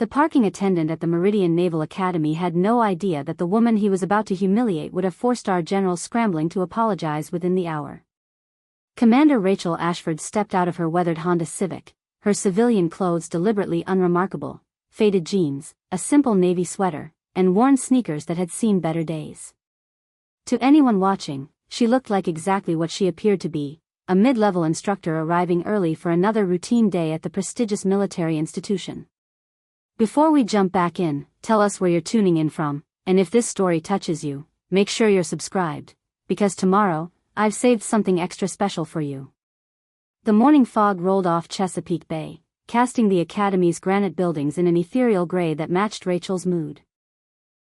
The parking attendant at the Meridian Naval Academy had no idea that the woman he was about to humiliate would have four-star generals scrambling to apologize within the hour. Commander Rachel Ashford stepped out of her weathered Honda Civic, her civilian clothes deliberately unremarkable, faded jeans, a simple navy sweater, and worn sneakers that had seen better days. To anyone watching, she looked like exactly what she appeared to be, a mid-level instructor arriving early for another routine day at the prestigious military institution. Before we jump back in, tell us where you're tuning in from, and if this story touches you, make sure you're subscribed, because tomorrow, I've saved something extra special for you. The morning fog rolled off Chesapeake Bay, casting the Academy's granite buildings in an ethereal gray that matched Rachel's mood.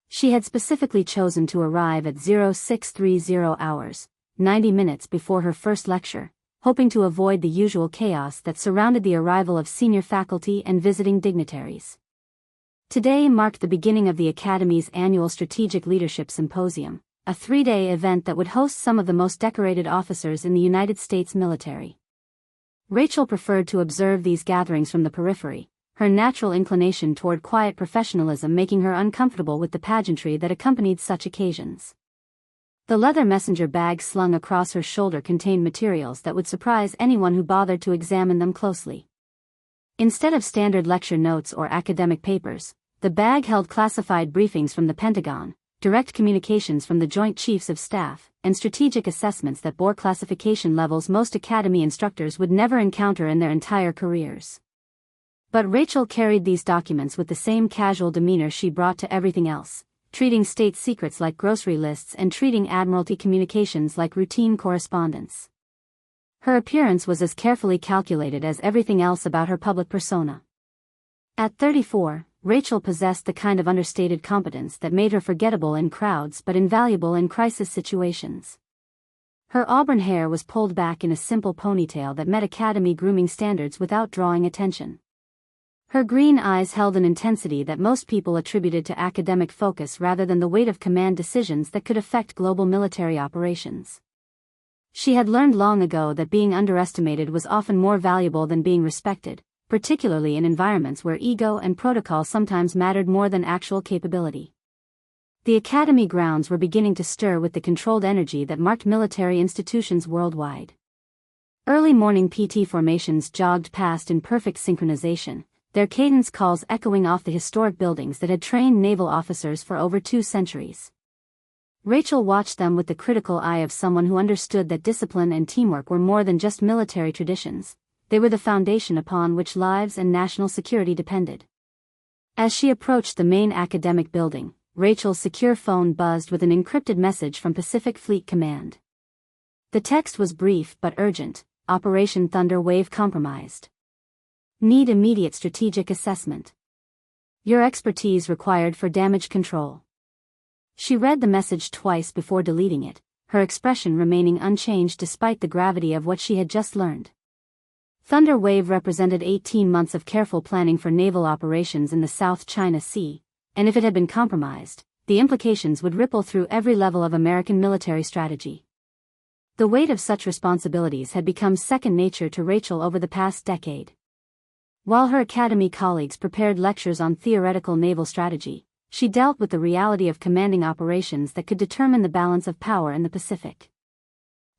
She had specifically chosen to arrive at 0630 hours, 90 minutes before her first lecture, hoping to avoid the usual chaos that surrounded the arrival of senior faculty and visiting dignitaries. Today marked the beginning of the Academy's annual Strategic Leadership Symposium, a 3-day event that would host some of the most decorated officers in the United States military. Rachel preferred to observe these gatherings from the periphery, her natural inclination toward quiet professionalism making her uncomfortable with the pageantry that accompanied such occasions. The leather messenger bag slung across her shoulder contained materials that would surprise anyone who bothered to examine them closely. Instead of standard lecture notes or academic papers, the bag held classified briefings from the Pentagon, direct communications from the Joint Chiefs of Staff, and strategic assessments that bore classification levels most Academy instructors would never encounter in their entire careers. But Rachel carried these documents with the same casual demeanor she brought to everything else, treating state secrets like grocery lists and treating Admiralty communications like routine correspondence. Her appearance was as carefully calculated as everything else about her public persona. At 34, Rachel possessed the kind of understated competence that made her forgettable in crowds but invaluable in crisis situations. Her auburn hair was pulled back in a simple ponytail that met Academy grooming standards without drawing attention. Her green eyes held an intensity that most people attributed to academic focus rather than the weight of command decisions that could affect global military operations. She had learned long ago that being underestimated was often more valuable than being respected, particularly in environments where ego and protocol sometimes mattered more than actual capability. The Academy grounds were beginning to stir with the controlled energy that marked military institutions worldwide. Early morning PT formations jogged past in perfect synchronization, their cadence calls echoing off the historic buildings that had trained naval officers for over 2 centuries. Rachel watched them with the critical eye of someone who understood that discipline and teamwork were more than just military traditions, they were the foundation upon which lives and national security depended. As she approached the main academic building, Rachel's secure phone buzzed with an encrypted message from Pacific Fleet Command. The text was brief but urgent: Operation Thunder Wave compromised. Need immediate strategic assessment. Your expertise required for damage control. She read the message twice before deleting it, her expression remaining unchanged despite the gravity of what she had just learned. Thunder Wave represented 18 months of careful planning for naval operations in the South China Sea, and if it had been compromised, the implications would ripple through every level of American military strategy. The weight of such responsibilities had become second nature to Rachel over the past decade. While her Academy colleagues prepared lectures on theoretical naval strategy, she dealt with the reality of commanding operations that could determine the balance of power in the Pacific.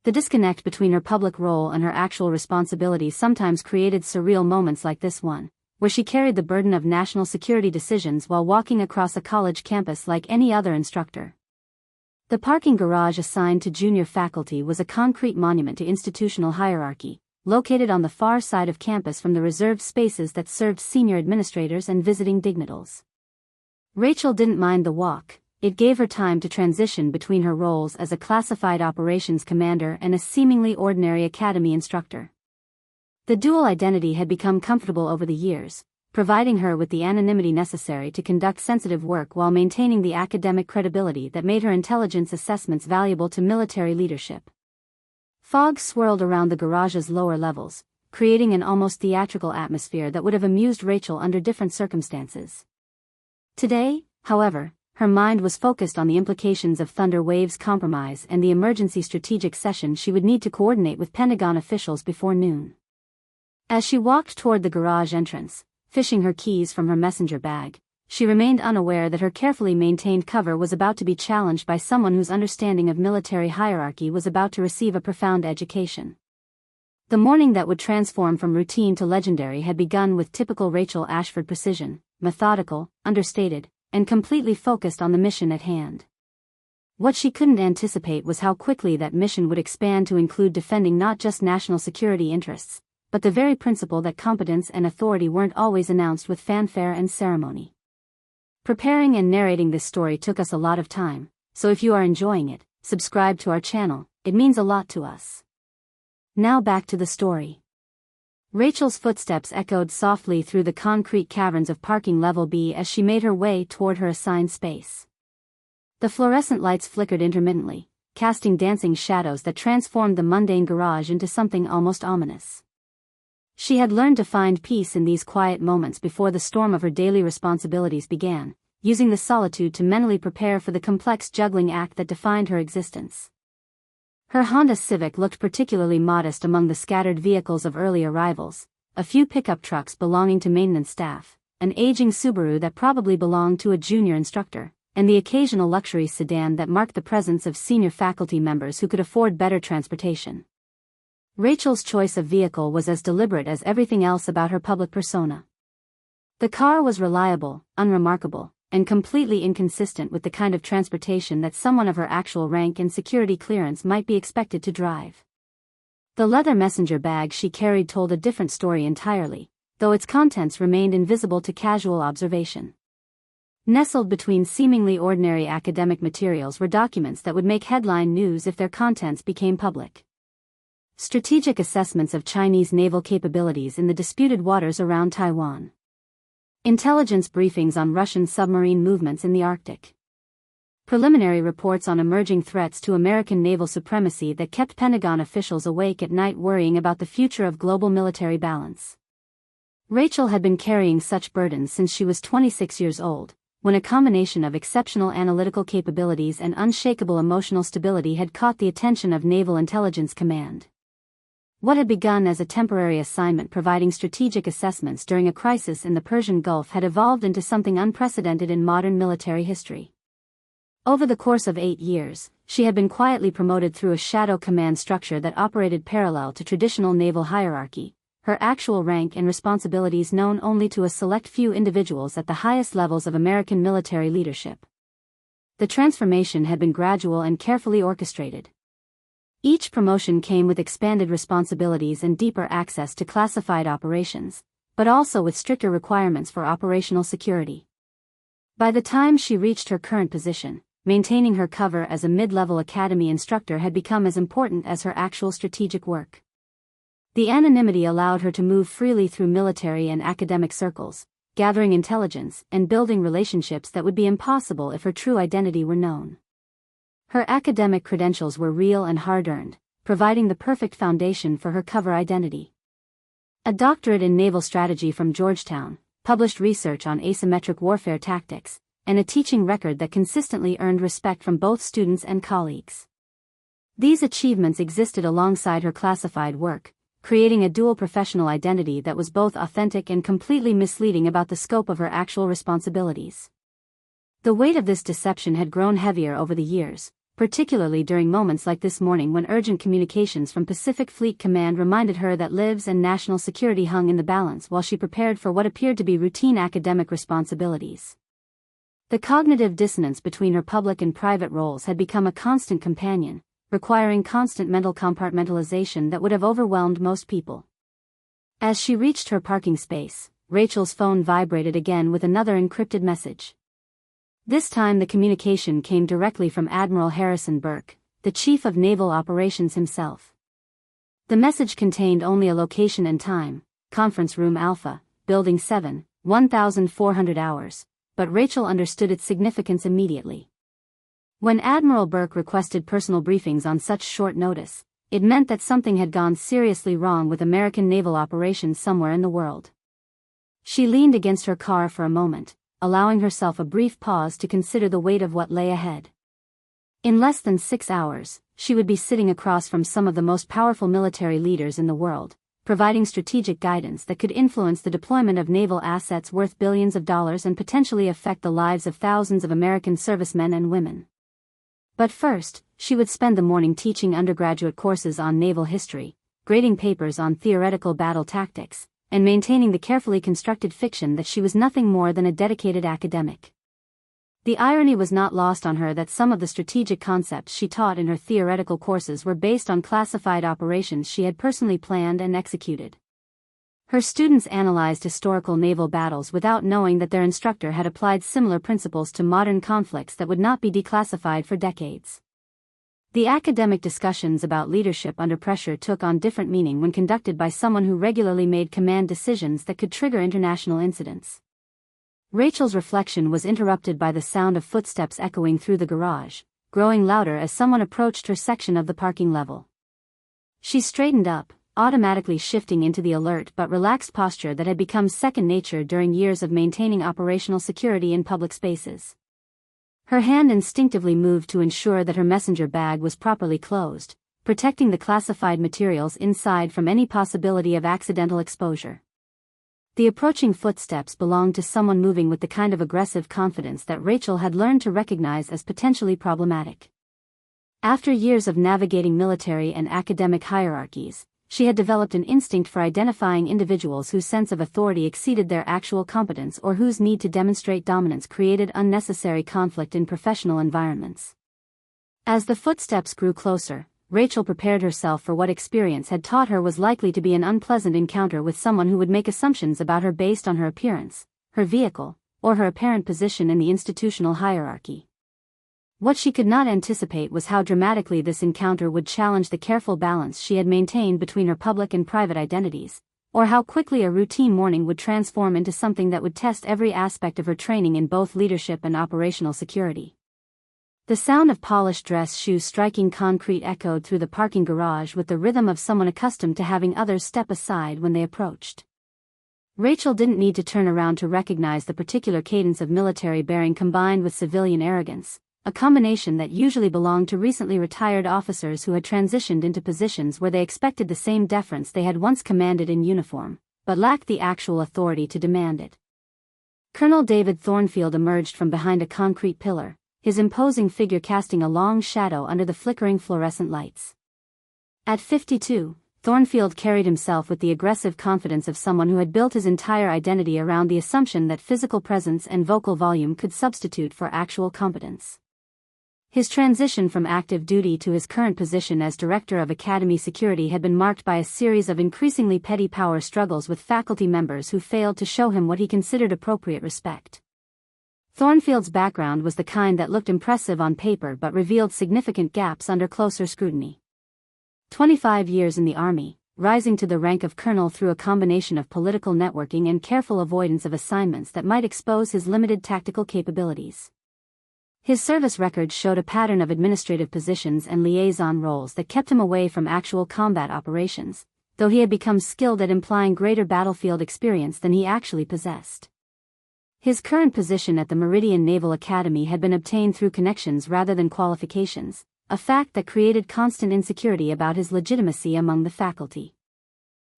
The disconnect between her public role and her actual responsibilities sometimes created surreal moments like this one, where she carried the burden of national security decisions while walking across a college campus like any other instructor. The parking garage assigned to junior faculty was a concrete monument to institutional hierarchy, located on the far side of campus from the reserved spaces that served senior administrators and visiting dignitaries. Rachel didn't mind the walk. It gave her time to transition between her roles as a classified operations commander and a seemingly ordinary academy instructor. The dual identity had become comfortable over the years, providing her with the anonymity necessary to conduct sensitive work while maintaining the academic credibility that made her intelligence assessments valuable to military leadership. Fog swirled around the garage's lower levels, creating an almost theatrical atmosphere that would have amused Rachel under different circumstances. Today, however, her mind was focused on the implications of Thunder Wave's compromise and the emergency strategic session she would need to coordinate with Pentagon officials before noon. As she walked toward the garage entrance, fishing her keys from her messenger bag, she remained unaware that her carefully maintained cover was about to be challenged by someone whose understanding of military hierarchy was about to receive a profound education. The morning that would transform from routine to legendary had begun with typical Rachel Ashford precision, methodical, understated, and completely focused on the mission at hand. What she couldn't anticipate was how quickly that mission would expand to include defending not just national security interests, but the very principle that competence and authority weren't always announced with fanfare and ceremony. Preparing and narrating this story took us a lot of time, so if you are enjoying it, subscribe to our channel, it means a lot to us. Now back to the story. Rachel's footsteps echoed softly through the concrete caverns of parking level B as she made her way toward her assigned space. The fluorescent lights flickered intermittently, casting dancing shadows that transformed the mundane garage into something almost ominous. She had learned to find peace in these quiet moments before the storm of her daily responsibilities began, using the solitude to mentally prepare for the complex juggling act that defined her existence. Her Honda Civic looked particularly modest among the scattered vehicles of early arrivals, a few pickup trucks belonging to maintenance staff, an aging Subaru that probably belonged to a junior instructor, and the occasional luxury sedan that marked the presence of senior faculty members who could afford better transportation. Rachel's choice of vehicle was as deliberate as everything else about her public persona. The car was reliable, unremarkable, and completely inconsistent with the kind of transportation that someone of her actual rank and security clearance might be expected to drive. The leather messenger bag she carried told a different story entirely, though its contents remained invisible to casual observation. Nestled between seemingly ordinary academic materials were documents that would make headline news if their contents became public. Strategic assessments of Chinese naval capabilities in the disputed waters around Taiwan. Intelligence briefings on Russian submarine movements in the Arctic. Preliminary reports on emerging threats to American naval supremacy that kept Pentagon officials awake at night worrying about the future of global military balance. Rachel had been carrying such burdens since she was 26 years old, when a combination of exceptional analytical capabilities and unshakable emotional stability had caught the attention of Naval Intelligence Command. What had begun as a temporary assignment providing strategic assessments during a crisis in the Persian Gulf had evolved into something unprecedented in modern military history. Over the course of 8 years, she had been quietly promoted through a shadow command structure that operated parallel to traditional naval hierarchy, her actual rank and responsibilities known only to a select few individuals at the highest levels of American military leadership. The transformation had been gradual and carefully orchestrated. Each promotion came with expanded responsibilities and deeper access to classified operations, but also with stricter requirements for operational security. By the time she reached her current position, maintaining her cover as a mid-level academy instructor had become as important as her actual strategic work. The anonymity allowed her to move freely through military and academic circles, gathering intelligence and building relationships that would be impossible if her true identity were known. Her academic credentials were real and hard-earned, providing the perfect foundation for her cover identity. A doctorate in naval strategy from Georgetown, published research on asymmetric warfare tactics, and a teaching record that consistently earned respect from both students and colleagues. These achievements existed alongside her classified work, creating a dual professional identity that was both authentic and completely misleading about the scope of her actual responsibilities. The weight of this deception had grown heavier over the years, particularly during moments like this morning when urgent communications from Pacific Fleet Command reminded her that lives and national security hung in the balance while she prepared for what appeared to be routine academic responsibilities. The cognitive dissonance between her public and private roles had become a constant companion, requiring constant mental compartmentalization that would have overwhelmed most people. As she reached her parking space, Rachel's phone vibrated again with another encrypted message. This time the communication came directly from Admiral Harrison Burke, the Chief of Naval Operations himself. The message contained only a location and time, Conference Room Alpha, Building 7, 1,400 hours, but Rachel understood its significance immediately. When Admiral Burke requested personal briefings on such short notice, it meant that something had gone seriously wrong with American naval operations somewhere in the world. She leaned against her car for a moment, allowing herself a brief pause to consider the weight of what lay ahead. In less than 6 hours, she would be sitting across from some of the most powerful military leaders in the world, providing strategic guidance that could influence the deployment of naval assets worth billions of dollars and potentially affect the lives of thousands of American servicemen and women. But first, she would spend the morning teaching undergraduate courses on naval history, grading papers on theoretical battle tactics, and maintaining the carefully constructed fiction that she was nothing more than a dedicated academic. The irony was not lost on her that some of the strategic concepts she taught in her theoretical courses were based on classified operations she had personally planned and executed. Her students analyzed historical naval battles without knowing that their instructor had applied similar principles to modern conflicts that would not be declassified for decades. The academic discussions about leadership under pressure took on different meaning when conducted by someone who regularly made command decisions that could trigger international incidents. Rachel's reflection was interrupted by the sound of footsteps echoing through the garage, growing louder as someone approached her section of the parking level. She straightened up, automatically shifting into the alert but relaxed posture that had become second nature during years of maintaining operational security in public spaces. Her hand instinctively moved to ensure that her messenger bag was properly closed, protecting the classified materials inside from any possibility of accidental exposure. The approaching footsteps belonged to someone moving with the kind of aggressive confidence that Rachel had learned to recognize as potentially problematic. After years of navigating military and academic hierarchies, she had developed an instinct for identifying individuals whose sense of authority exceeded their actual competence or whose need to demonstrate dominance created unnecessary conflict in professional environments. As the footsteps grew closer, Rachel prepared herself for what experience had taught her was likely to be an unpleasant encounter with someone who would make assumptions about her based on her appearance, her vehicle, or her apparent position in the institutional hierarchy. What she could not anticipate was how dramatically this encounter would challenge the careful balance she had maintained between her public and private identities, or how quickly a routine morning would transform into something that would test every aspect of her training in both leadership and operational security. The sound of polished dress shoes striking concrete echoed through the parking garage with the rhythm of someone accustomed to having others step aside when they approached. Rachel didn't need to turn around to recognize the particular cadence of military bearing combined with civilian arrogance, a combination that usually belonged to recently retired officers who had transitioned into positions where they expected the same deference they had once commanded in uniform, but lacked the actual authority to demand it. Colonel David Thornfield emerged from behind a concrete pillar, his imposing figure casting a long shadow under the flickering fluorescent lights. At 52, Thornfield carried himself with the aggressive confidence of someone who had built his entire identity around the assumption that physical presence and vocal volume could substitute for actual competence. His transition from active duty to his current position as Director of Academy Security had been marked by a series of increasingly petty power struggles with faculty members who failed to show him what he considered appropriate respect. Thornfield's background was the kind that looked impressive on paper but revealed significant gaps under closer scrutiny. 25 years in the Army, rising to the rank of colonel through a combination of political networking and careful avoidance of assignments that might expose his limited tactical capabilities. His service record showed a pattern of administrative positions and liaison roles that kept him away from actual combat operations, though he had become skilled at implying greater battlefield experience than he actually possessed. His current position at the Meridian Naval Academy had been obtained through connections rather than qualifications, a fact that created constant insecurity about his legitimacy among the faculty.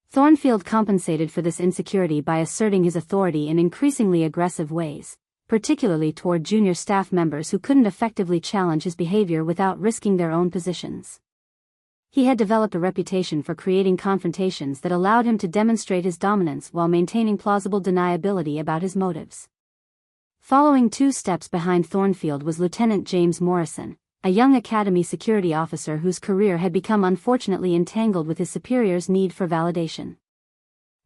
Thornfield compensated for this insecurity by asserting his authority in increasingly aggressive ways, particularly toward junior staff members who couldn't effectively challenge his behavior without risking their own positions. He had developed a reputation for creating confrontations that allowed him to demonstrate his dominance while maintaining plausible deniability about his motives. Following 2 steps behind Thornfield was Lieutenant James Morrison, a young Academy security officer whose career had become unfortunately entangled with his superior's need for validation.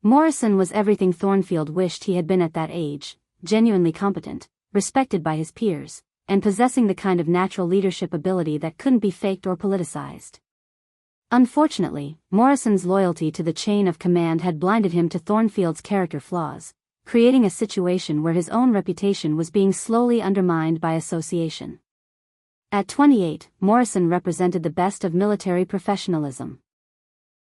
Morrison was everything Thornfield wished he had been at that age, genuinely competent, respected by his peers, and possessing the kind of natural leadership ability that couldn't be faked or politicized. Unfortunately, Morrison's loyalty to the chain of command had blinded him to Thornfield's character flaws, creating a situation where his own reputation was being slowly undermined by association. At 28, Morrison represented the best of military professionalism.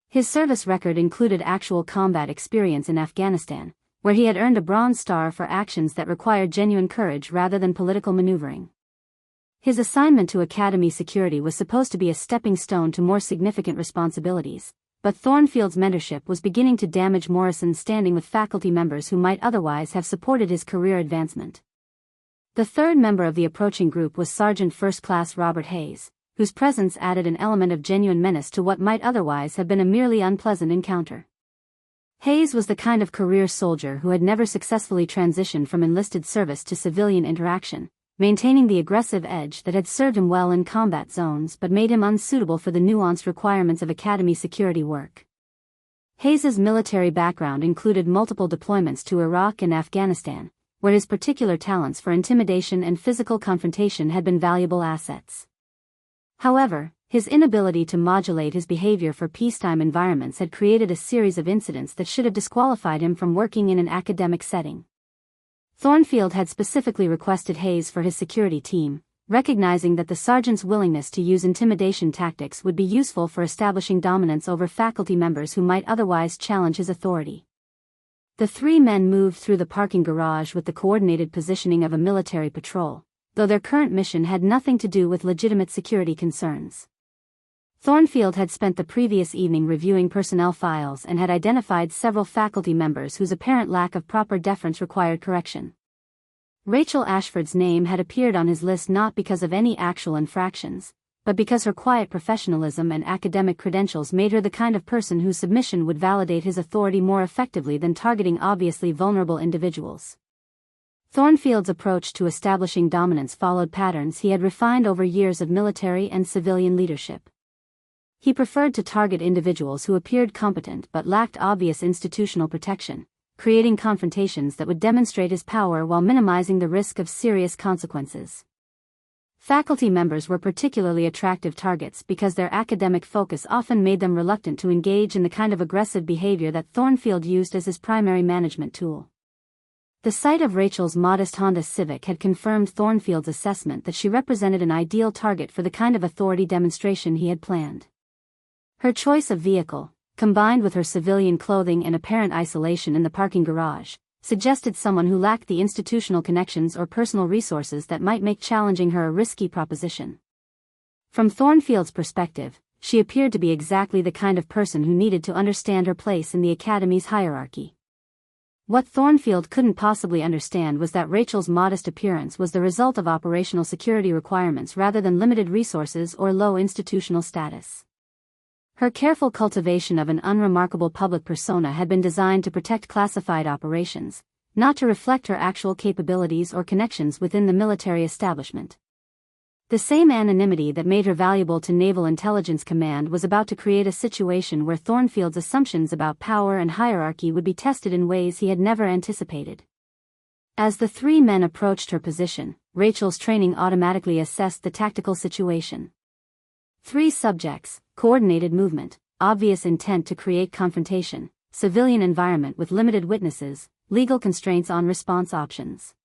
His service record included actual combat experience in Afghanistan, where he had earned a Bronze Star for actions that required genuine courage rather than political maneuvering. His assignment to Academy Security was supposed to be a stepping stone to more significant responsibilities, but Thornfield's mentorship was beginning to damage Morrison's standing with faculty members who might otherwise have supported his career advancement. The third member of the approaching group was Sergeant First Class Robert Hayes, whose presence added an element of genuine menace to what might otherwise have been a merely unpleasant encounter. Hayes was the kind of career soldier who had never successfully transitioned from enlisted service to civilian interaction, maintaining the aggressive edge that had served him well in combat zones but made him unsuitable for the nuanced requirements of Academy security work. Hayes's military background included multiple deployments to Iraq and Afghanistan, where his particular talents for intimidation and physical confrontation had been valuable assets. However, his inability to modulate his behavior for peacetime environments had created a series of incidents that should have disqualified him from working in an academic setting. Thornfield had specifically requested Hayes for his security team, recognizing that the sergeant's willingness to use intimidation tactics would be useful for establishing dominance over faculty members who might otherwise challenge his authority. The three men moved through the parking garage with the coordinated positioning of a military patrol, though their current mission had nothing to do with legitimate security concerns. Thornfield had spent the previous evening reviewing personnel files and had identified several faculty members whose apparent lack of proper deference required correction. Rachel Ashford's name had appeared on his list not because of any actual infractions, but because her quiet professionalism and academic credentials made her the kind of person whose submission would validate his authority more effectively than targeting obviously vulnerable individuals. Thornfield's approach to establishing dominance followed patterns he had refined over years of military and civilian leadership. He preferred to target individuals who appeared competent but lacked obvious institutional protection, creating confrontations that would demonstrate his power while minimizing the risk of serious consequences. Faculty members were particularly attractive targets because their academic focus often made them reluctant to engage in the kind of aggressive behavior that Thornfield used as his primary management tool. The sight of Rachel's modest Honda Civic had confirmed Thornfield's assessment that she represented an ideal target for the kind of authority demonstration he had planned. Her choice of vehicle, combined with her civilian clothing and apparent isolation in the parking garage, suggested someone who lacked the institutional connections or personal resources that might make challenging her a risky proposition. From Thornfield's perspective, she appeared to be exactly the kind of person who needed to understand her place in the Academy's hierarchy. What Thornfield couldn't possibly understand was that Rachel's modest appearance was the result of operational security requirements rather than limited resources or low institutional status. Her careful cultivation of an unremarkable public persona had been designed to protect classified operations, not to reflect her actual capabilities or connections within the military establishment. The same anonymity that made her valuable to Naval Intelligence Command was about to create a situation where Thornfield's assumptions about power and hierarchy would be tested in ways he had never anticipated. As the three men approached her position, Rachel's training automatically assessed the tactical situation. 3 subjects: coordinated movement, obvious intent to create confrontation, civilian environment with limited witnesses, legal constraints on response options.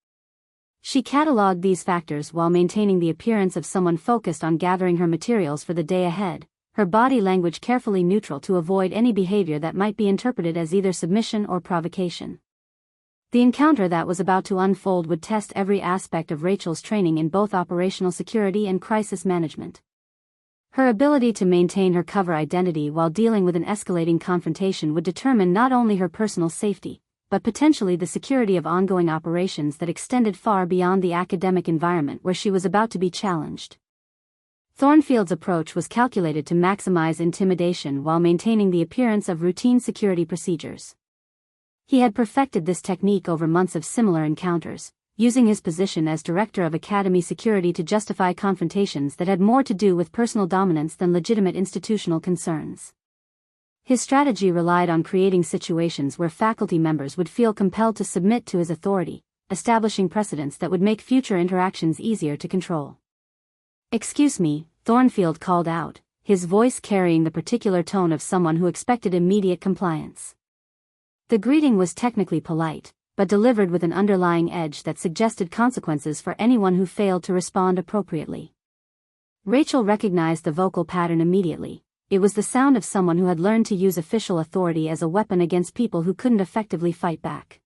She cataloged these factors while maintaining the appearance of someone focused on gathering her materials for the day ahead, her body language carefully neutral to avoid any behavior that might be interpreted as either submission or provocation. The encounter that was about to unfold would test every aspect of Rachel's training in both operational security and crisis management. Her ability to maintain her cover identity while dealing with an escalating confrontation would determine not only her personal safety, but potentially the security of ongoing operations that extended far beyond the academic environment where she was about to be challenged. Thornfield's approach was calculated to maximize intimidation while maintaining the appearance of routine security procedures. He had perfected this technique over months of similar encounters, using his position as director of Academy security to justify confrontations that had more to do with personal dominance than legitimate institutional concerns. His strategy relied on creating situations where faculty members would feel compelled to submit to his authority, establishing precedents that would make future interactions easier to control. "Excuse me," Thornfield called out, his voice carrying the particular tone of someone who expected immediate compliance. The greeting was technically polite, but delivered with an underlying edge that suggested consequences for anyone who failed to respond appropriately. Rachel recognized the vocal pattern immediately. It was the sound of someone who had learned to use official authority as a weapon against people who couldn't effectively fight back.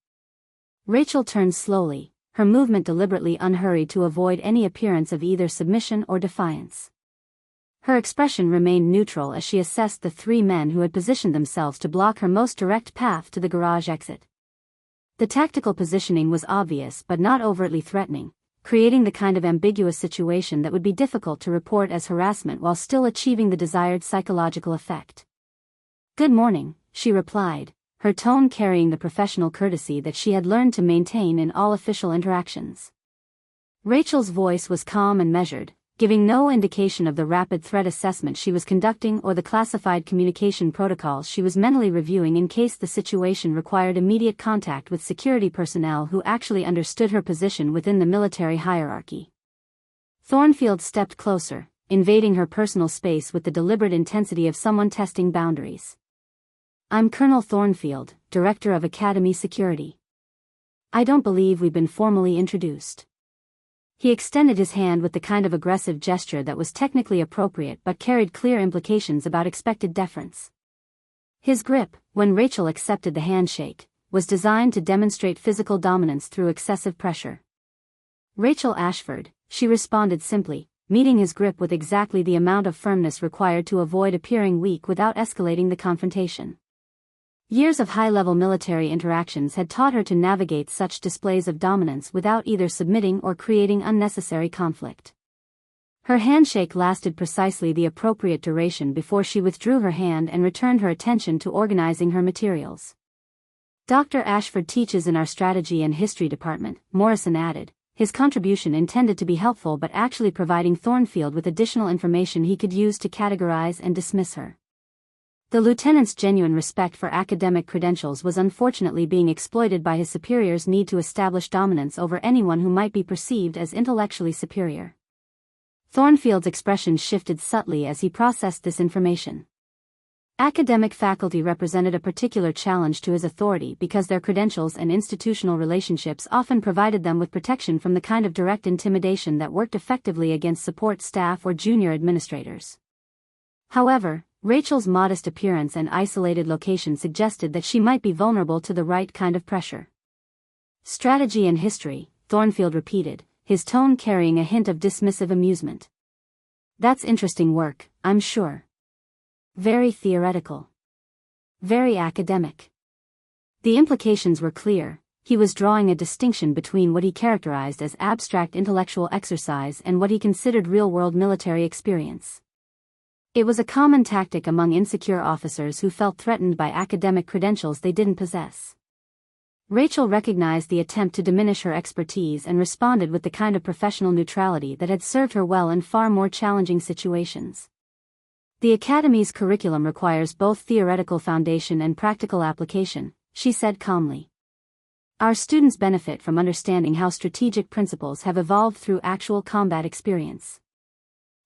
Rachel turned slowly, her movement deliberately unhurried to avoid any appearance of either submission or defiance. Her expression remained neutral as she assessed the three men who had positioned themselves to block her most direct path to the garage exit. The tactical positioning was obvious but not overtly threatening, creating the kind of ambiguous situation that would be difficult to report as harassment while still achieving the desired psychological effect. "Good morning," she replied, her tone carrying the professional courtesy that she had learned to maintain in all official interactions. Rachel's voice was calm and measured, giving no indication of the rapid threat assessment she was conducting or the classified communication protocols she was mentally reviewing in case the situation required immediate contact with security personnel who actually understood her position within the military hierarchy. Thornfield stepped closer, invading her personal space with the deliberate intensity of someone testing boundaries. "I'm Colonel Thornfield, Director of Academy Security. I don't believe we've been formally introduced." He extended his hand with the kind of aggressive gesture that was technically appropriate but carried clear implications about expected deference. His grip, when Rachel accepted the handshake, was designed to demonstrate physical dominance through excessive pressure. "Rachel Ashford," she responded simply, meeting his grip with exactly the amount of firmness required to avoid appearing weak without escalating the confrontation. Years of high-level military interactions had taught her to navigate such displays of dominance without either submitting or creating unnecessary conflict. Her handshake lasted precisely the appropriate duration before she withdrew her hand and returned her attention to organizing her materials. "Dr. Ashford teaches in our strategy and history department," Morrison added, his contribution intended to be helpful but actually providing Thornfield with additional information he could use to categorize and dismiss her. The lieutenant's genuine respect for academic credentials was unfortunately being exploited by his superior's need to establish dominance over anyone who might be perceived as intellectually superior. Thornfield's expression shifted subtly as he processed this information. Academic faculty represented a particular challenge to his authority because their credentials and institutional relationships often provided them with protection from the kind of direct intimidation that worked effectively against support staff or junior administrators. However, Rachel's modest appearance and isolated location suggested that she might be vulnerable to the right kind of pressure. "Strategy and history," Thornfield repeated, his tone carrying a hint of dismissive amusement. "That's interesting work, I'm sure. Very theoretical. Very academic." The implications were clear. He was drawing a distinction between what he characterized as abstract intellectual exercise and what he considered real-world military experience. It was a common tactic among insecure officers who felt threatened by academic credentials they didn't possess. Rachel recognized the attempt to diminish her expertise and responded with the kind of professional neutrality that had served her well in far more challenging situations. "The Academy's curriculum requires both theoretical foundation and practical application," she said calmly. "Our students benefit from understanding how strategic principles have evolved through actual combat experience."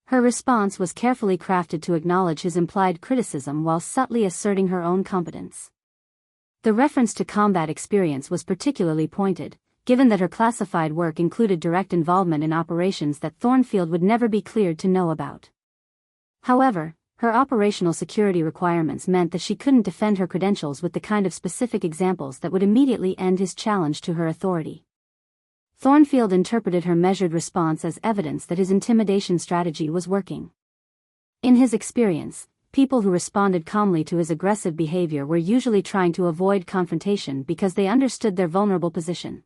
Her response was carefully crafted to acknowledge his implied criticism while subtly asserting her own competence. The reference to combat experience was particularly pointed, given that her classified work included direct involvement in operations that Thornfield would never be cleared to know about. However, her operational security requirements meant that she couldn't defend her credentials with the kind of specific examples that would immediately end his challenge to her authority. Thornfield interpreted her measured response as evidence that his intimidation strategy was working. In his experience, people who responded calmly to his aggressive behavior were usually trying to avoid confrontation because they understood their vulnerable position.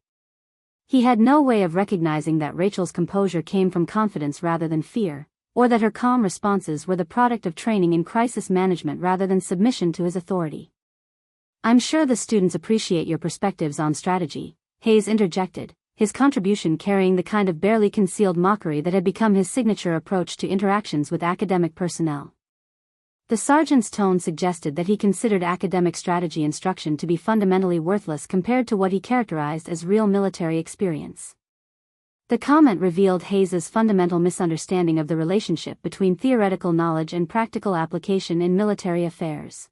He had no way of recognizing that Rachel's composure came from confidence rather than fear, or that her calm responses were the product of training in crisis management rather than submission to his authority. "I'm sure the students appreciate your perspectives on strategy," Hayes interjected, his contribution carrying the kind of barely concealed mockery that had become his signature approach to interactions with academic personnel. The sergeant's tone suggested that he considered academic strategy instruction to be fundamentally worthless compared to what he characterized as real military experience. The comment revealed Hayes's fundamental misunderstanding of the relationship between theoretical knowledge and practical application in military affairs.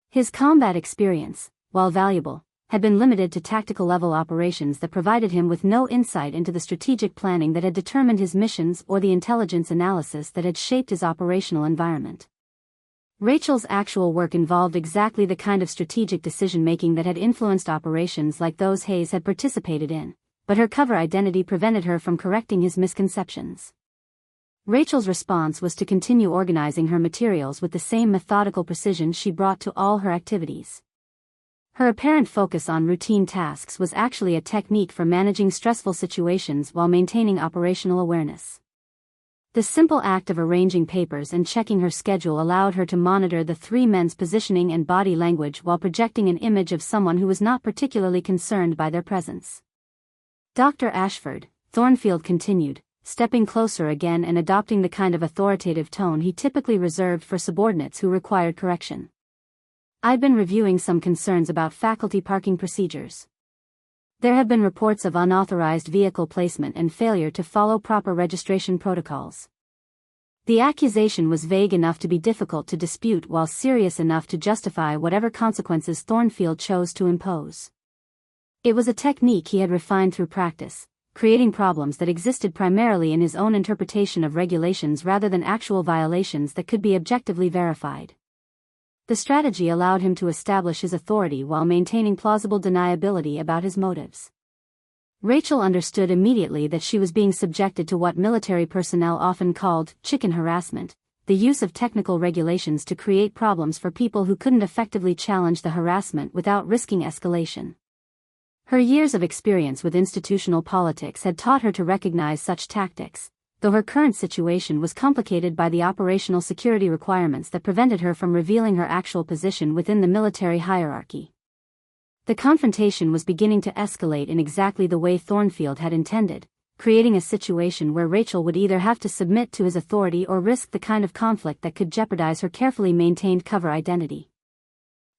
His combat experience, while valuable, had been limited to tactical-level operations that provided him with no insight into the strategic planning that had determined his missions or the intelligence analysis that had shaped his operational environment. Rachel's actual work involved exactly the kind of strategic decision-making that had influenced operations like those Hayes had participated in, but her cover identity prevented her from correcting his misconceptions. Rachel's response was to continue organizing her materials with the same methodical precision she brought to all her activities. Her apparent focus on routine tasks was actually a technique for managing stressful situations while maintaining operational awareness. The simple act of arranging papers and checking her schedule allowed her to monitor the three men's positioning and body language while projecting an image of someone who was not particularly concerned by their presence. Dr. Ashford, Thornfield continued, stepping closer again and adopting the kind of authoritative tone he typically reserved for subordinates who required correction. I've been reviewing some concerns about faculty parking procedures. There have been reports of unauthorized vehicle placement and failure to follow proper registration protocols. The accusation was vague enough to be difficult to dispute while serious enough to justify whatever consequences Thornfield chose to impose. It was a technique he had refined through practice, creating problems that existed primarily in his own interpretation of regulations rather than actual violations that could be objectively verified. The strategy allowed him to establish his authority while maintaining plausible deniability about his motives. Rachel understood immediately that she was being subjected to what military personnel often called chicken harassment, the use of technical regulations to create problems for people who couldn't effectively challenge the harassment without risking escalation. Her years of experience with institutional politics had taught her to recognize such tactics, though her current situation was complicated by the operational security requirements that prevented her from revealing her actual position within the military hierarchy. The confrontation was beginning to escalate in exactly the way Thornfield had intended, creating a situation where Rachel would either have to submit to his authority or risk the kind of conflict that could jeopardize her carefully maintained cover identity.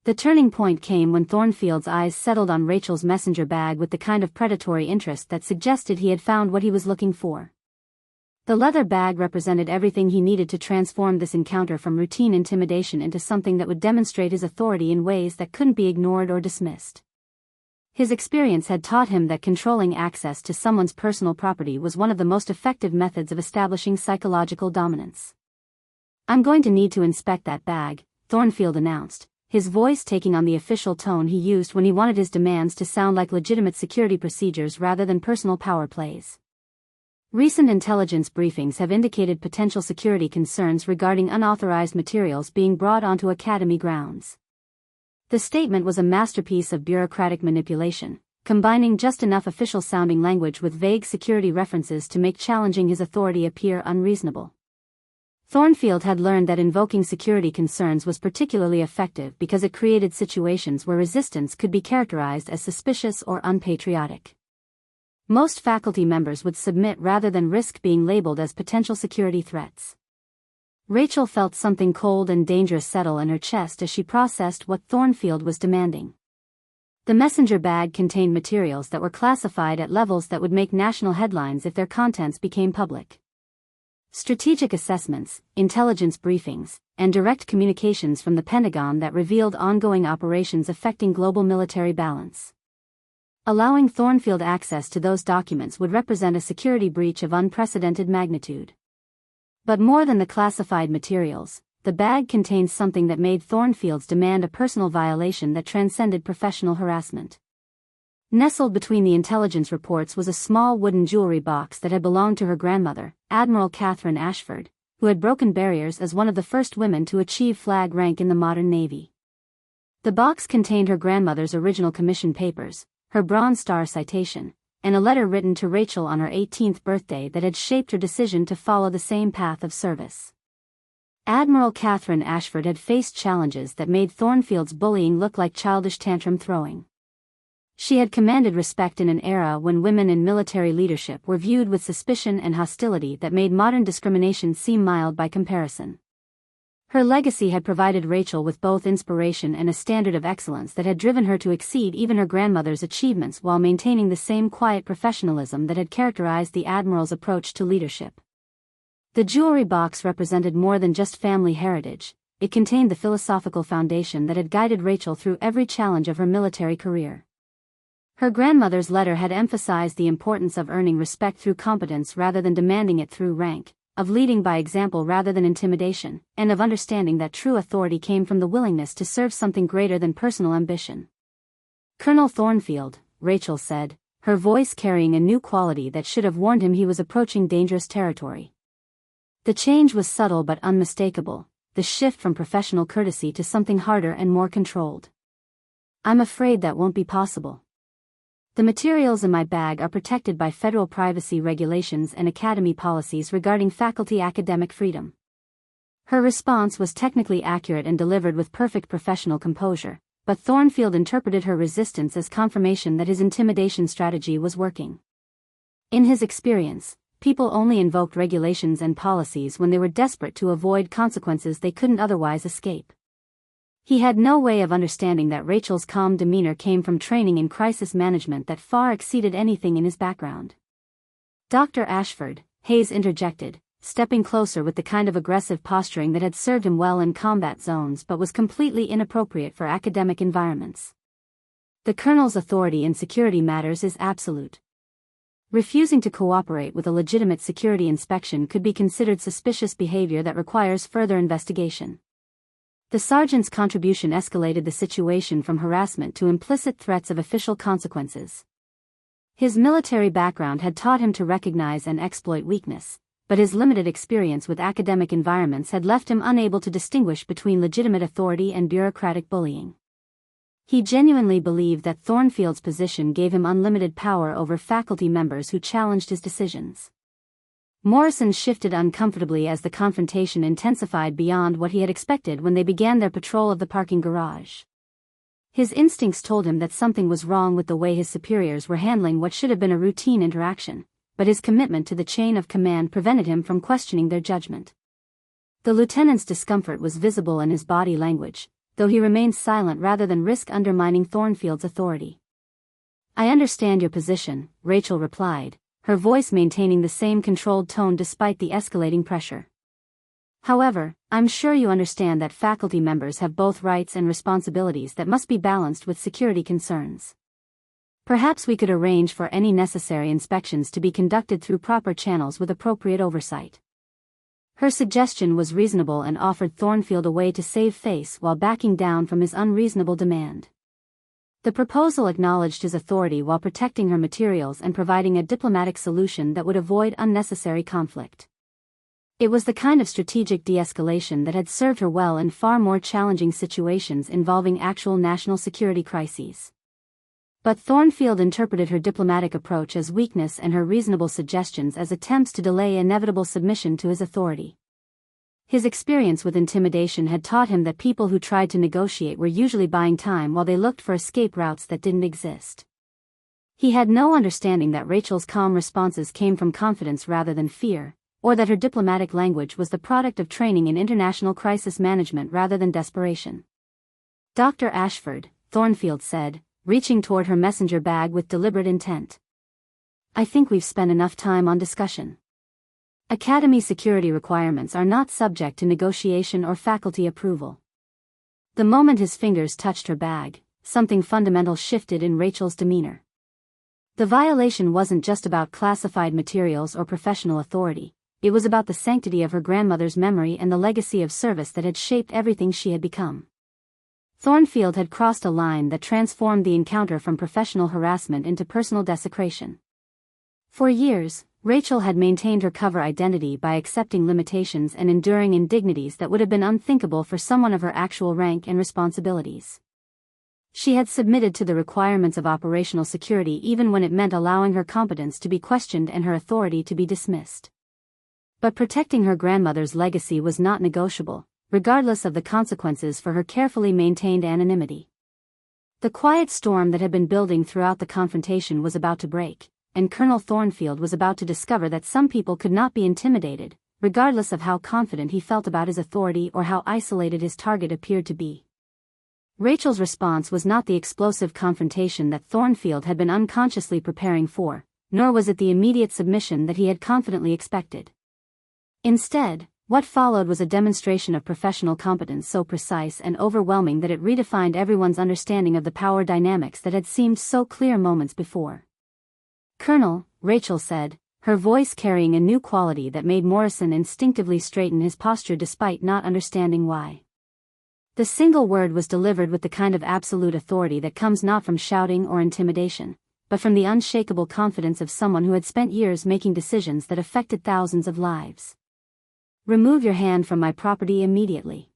The turning point came when Thornfield's eyes settled on Rachel's messenger bag with the kind of predatory interest that suggested he had found what he was looking for. The leather bag represented everything he needed to transform this encounter from routine intimidation into something that would demonstrate his authority in ways that couldn't be ignored or dismissed. His experience had taught him that controlling access to someone's personal property was one of the most effective methods of establishing psychological dominance. "I'm going to need to inspect that bag," Thornfield announced, his voice taking on the official tone he used when he wanted his demands to sound like legitimate security procedures rather than personal power plays. Recent intelligence briefings have indicated potential security concerns regarding unauthorized materials being brought onto Academy grounds. The statement was a masterpiece of bureaucratic manipulation, combining just enough official-sounding language with vague security references to make challenging his authority appear unreasonable. Thornfield had learned that invoking security concerns was particularly effective because it created situations where resistance could be characterized as suspicious or unpatriotic. Most faculty members would submit rather than risk being labeled as potential security threats. Rachel felt something cold and dangerous settle in her chest as she processed what Thornfield was demanding. The messenger bag contained materials that were classified at levels that would make national headlines if their contents became public. Strategic assessments, intelligence briefings, and direct communications from the Pentagon that revealed ongoing operations affecting global military balance. Allowing Thornfield access to those documents would represent a security breach of unprecedented magnitude. But more than the classified materials, the bag contained something that made Thornfield's demand a personal violation that transcended professional harassment. Nestled between the intelligence reports was a small wooden jewelry box that had belonged to her grandmother, Admiral Catherine Ashford, who had broken barriers as one of the first women to achieve flag rank in the modern Navy. The box contained her grandmother's original commission papers, her Bronze Star citation, and a letter written to Rachel on her 18th birthday that had shaped her decision to follow the same path of service. Admiral Catherine Ashford had faced challenges that made Thornfield's bullying look like childish tantrum throwing. She had commanded respect in an era when women in military leadership were viewed with suspicion and hostility that made modern discrimination seem mild by comparison. Her legacy had provided Rachel with both inspiration and a standard of excellence that had driven her to exceed even her grandmother's achievements while maintaining the same quiet professionalism that had characterized the Admiral's approach to leadership. The jewelry box represented more than just family heritage, it contained the philosophical foundation that had guided Rachel through every challenge of her military career. Her grandmother's letter had emphasized the importance of earning respect through competence rather than demanding it through rank, of leading by example rather than intimidation, and of understanding that true authority came from the willingness to serve something greater than personal ambition. "Colonel Thornfield," Rachel said, her voice carrying a new quality that should have warned him he was approaching dangerous territory. The change was subtle but unmistakable, the shift from professional courtesy to something harder and more controlled. I'm afraid that won't be possible. The materials in my bag are protected by federal privacy regulations and academy policies regarding faculty academic freedom. Her response was technically accurate and delivered with perfect professional composure, but Thornfield interpreted her resistance as confirmation that his intimidation strategy was working. In his experience, people only invoked regulations and policies when they were desperate to avoid consequences they couldn't otherwise escape. He had no way of understanding that Rachel's calm demeanor came from training in crisis management that far exceeded anything in his background. Dr. Ashford, Hayes interjected, stepping closer with the kind of aggressive posturing that had served him well in combat zones but was completely inappropriate for academic environments. The colonel's authority in security matters is absolute. Refusing to cooperate with a legitimate security inspection could be considered suspicious behavior that requires further investigation. The sergeant's contribution escalated the situation from harassment to implicit threats of official consequences. His military background had taught him to recognize and exploit weakness, but his limited experience with academic environments had left him unable to distinguish between legitimate authority and bureaucratic bullying. He genuinely believed that Thornfield's position gave him unlimited power over faculty members who challenged his decisions. Morrison shifted uncomfortably as the confrontation intensified beyond what he had expected when they began their patrol of the parking garage. His instincts told him that something was wrong with the way his superiors were handling what should have been a routine interaction, but his commitment to the chain of command prevented him from questioning their judgment. The lieutenant's discomfort was visible in his body language, though he remained silent rather than risk undermining Thornfield's authority. "I understand your position," Rachel replied, her voice maintaining the same controlled tone despite the escalating pressure. "However, I'm sure you understand that faculty members have both rights and responsibilities that must be balanced with security concerns. Perhaps we could arrange for any necessary inspections to be conducted through proper channels with appropriate oversight." Her suggestion was reasonable and offered Thornfield a way to save face while backing down from his unreasonable demand. The proposal acknowledged his authority while protecting her materials and providing a diplomatic solution that would avoid unnecessary conflict. It was the kind of strategic de-escalation that had served her well in far more challenging situations involving actual national security crises. But Thornfield interpreted her diplomatic approach as weakness and her reasonable suggestions as attempts to delay inevitable submission to his authority. His experience with intimidation had taught him that people who tried to negotiate were usually buying time while they looked for escape routes that didn't exist. He had no understanding that Rachel's calm responses came from confidence rather than fear, or that her diplomatic language was the product of training in international crisis management rather than desperation. "Dr. Ashford," Thornfield said, reaching toward her messenger bag with deliberate intent. "I think we've spent enough time on discussion. Academy security requirements are not subject to negotiation or faculty approval." The moment his fingers touched her bag, something fundamental shifted in Rachel's demeanor. The violation wasn't just about classified materials or professional authority, it was about the sanctity of her grandmother's memory and the legacy of service that had shaped everything she had become. Thornfield had crossed a line that transformed the encounter from professional harassment into personal desecration. For years, Rachel had maintained her cover identity by accepting limitations and enduring indignities that would have been unthinkable for someone of her actual rank and responsibilities. She had submitted to the requirements of operational security even when it meant allowing her competence to be questioned and her authority to be dismissed. But protecting her grandmother's legacy was not negotiable, regardless of the consequences for her carefully maintained anonymity. The quiet storm that had been building throughout the confrontation was about to break, and Colonel Thornfield was about to discover that some people could not be intimidated, regardless of how confident he felt about his authority or how isolated his target appeared to be. Rachel's response was not the explosive confrontation that Thornfield had been unconsciously preparing for, nor was it the immediate submission that he had confidently expected. Instead, what followed was a demonstration of professional competence so precise and overwhelming that it redefined everyone's understanding of the power dynamics that had seemed so clear moments before. "Colonel," Rachel said, her voice carrying a new quality that made Morrison instinctively straighten his posture despite not understanding why. The single word was delivered with the kind of absolute authority that comes not from shouting or intimidation, but from the unshakable confidence of someone who had spent years making decisions that affected thousands of lives. Remove your hand from my property immediately.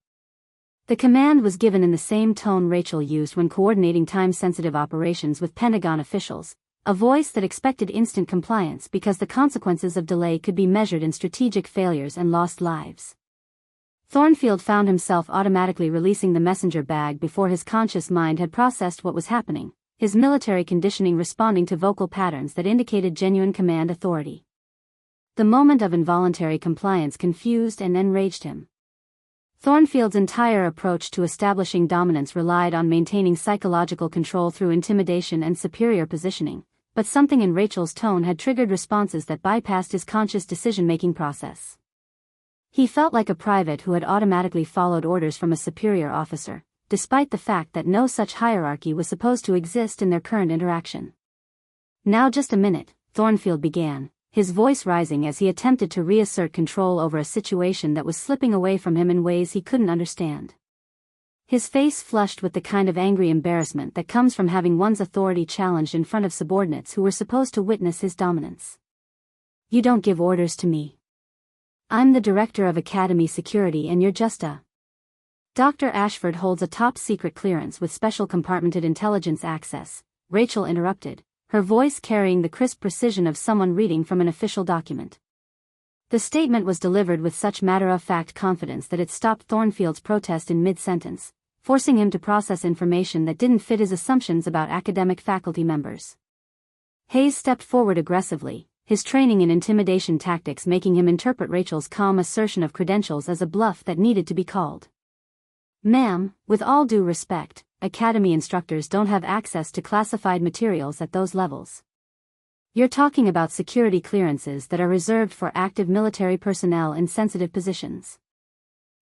The command was given in the same tone Rachel used when coordinating time-sensitive operations with Pentagon officials, a voice that expected instant compliance because the consequences of delay could be measured in strategic failures and lost lives. Thornfield found himself automatically releasing the messenger bag before his conscious mind had processed what was happening, his military conditioning responding to vocal patterns that indicated genuine command authority. The moment of involuntary compliance confused and enraged him. Thornfield's entire approach to establishing dominance relied on maintaining psychological control through intimidation and superior positioning, but something in Rachel's tone had triggered responses that bypassed his conscious decision-making process. He felt like a private who had automatically followed orders from a superior officer, despite the fact that no such hierarchy was supposed to exist in their current interaction. "Now just a minute," Thornfield began, his voice rising as he attempted to reassert control over a situation that was slipping away from him in ways he couldn't understand. His face flushed with the kind of angry embarrassment that comes from having one's authority challenged in front of subordinates who were supposed to witness his dominance. "You don't give orders to me. I'm the director of Academy Security and you're just a..." "Dr. Ashford holds a top-secret clearance with special compartmented intelligence access," Rachel interrupted, her voice carrying the crisp precision of someone reading from an official document. The statement was delivered with such matter-of-fact confidence that it stopped Thornfield's protest in mid-sentence, forcing him to process information that didn't fit his assumptions about academic faculty members. Hayes stepped forward aggressively, his training in intimidation tactics making him interpret Rachel's calm assertion of credentials as a bluff that needed to be called. "Ma'am, with all due respect, Academy instructors don't have access to classified materials at those levels. You're talking about security clearances that are reserved for active military personnel in sensitive positions."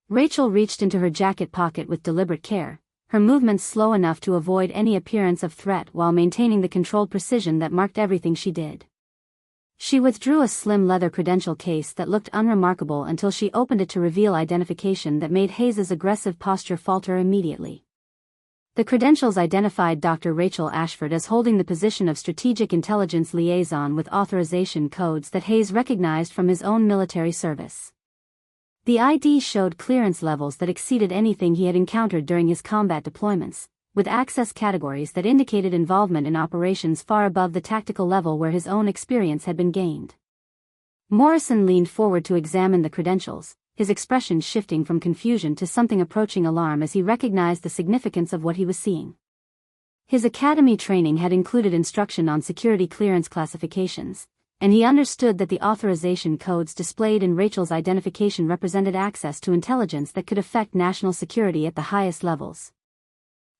Rachel reached into her jacket pocket with deliberate care, her movements slow enough to avoid any appearance of threat while maintaining the controlled precision that marked everything she did. She withdrew a slim leather credential case that looked unremarkable until she opened it to reveal identification that made Hayes's aggressive posture falter immediately. The credentials identified Dr. Rachel Ashford as holding the position of Strategic Intelligence Liaison with authorization codes that Hayes recognized from his own military service. The ID showed clearance levels that exceeded anything he had encountered during his combat deployments, with access categories that indicated involvement in operations far above the tactical level where his own experience had been gained. Morrison leaned forward to examine the credentials, his expression shifting from confusion to something approaching alarm as he recognized the significance of what he was seeing. His academy training had included instruction on security clearance classifications, and he understood that the authorization codes displayed in Rachel's identification represented access to intelligence that could affect national security at the highest levels.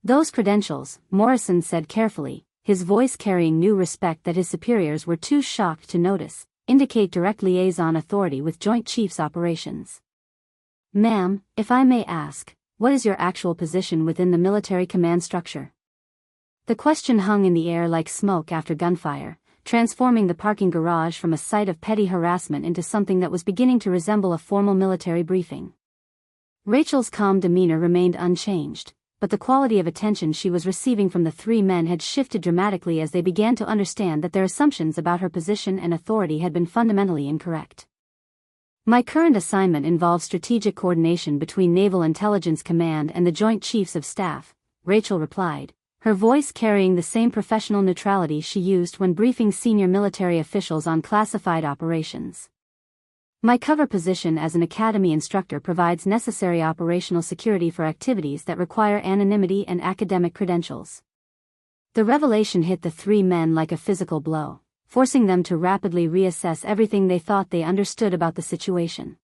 "Those credentials," Morrison said carefully, his voice carrying new respect that his superiors were too shocked to notice, "indicate direct liaison authority with Joint Chiefs operations." "Ma'am, if I may ask, what is your actual position within the military command structure?" The question hung in the air like smoke after gunfire, transforming the parking garage from a site of petty harassment into something that was beginning to resemble a formal military briefing. Rachel's calm demeanor remained unchanged, but the quality of attention she was receiving from the three men had shifted dramatically as they began to understand that their assumptions about her position and authority had been fundamentally incorrect. "My current assignment involves strategic coordination between Naval Intelligence Command and the Joint Chiefs of Staff," Rachel replied, her voice carrying the same professional neutrality she used when briefing senior military officials on classified operations. "My cover position as an academy instructor provides necessary operational security for activities that require anonymity and academic credentials." The revelation hit the three men like a physical blow, forcing them to rapidly reassess everything they thought they understood about the situation.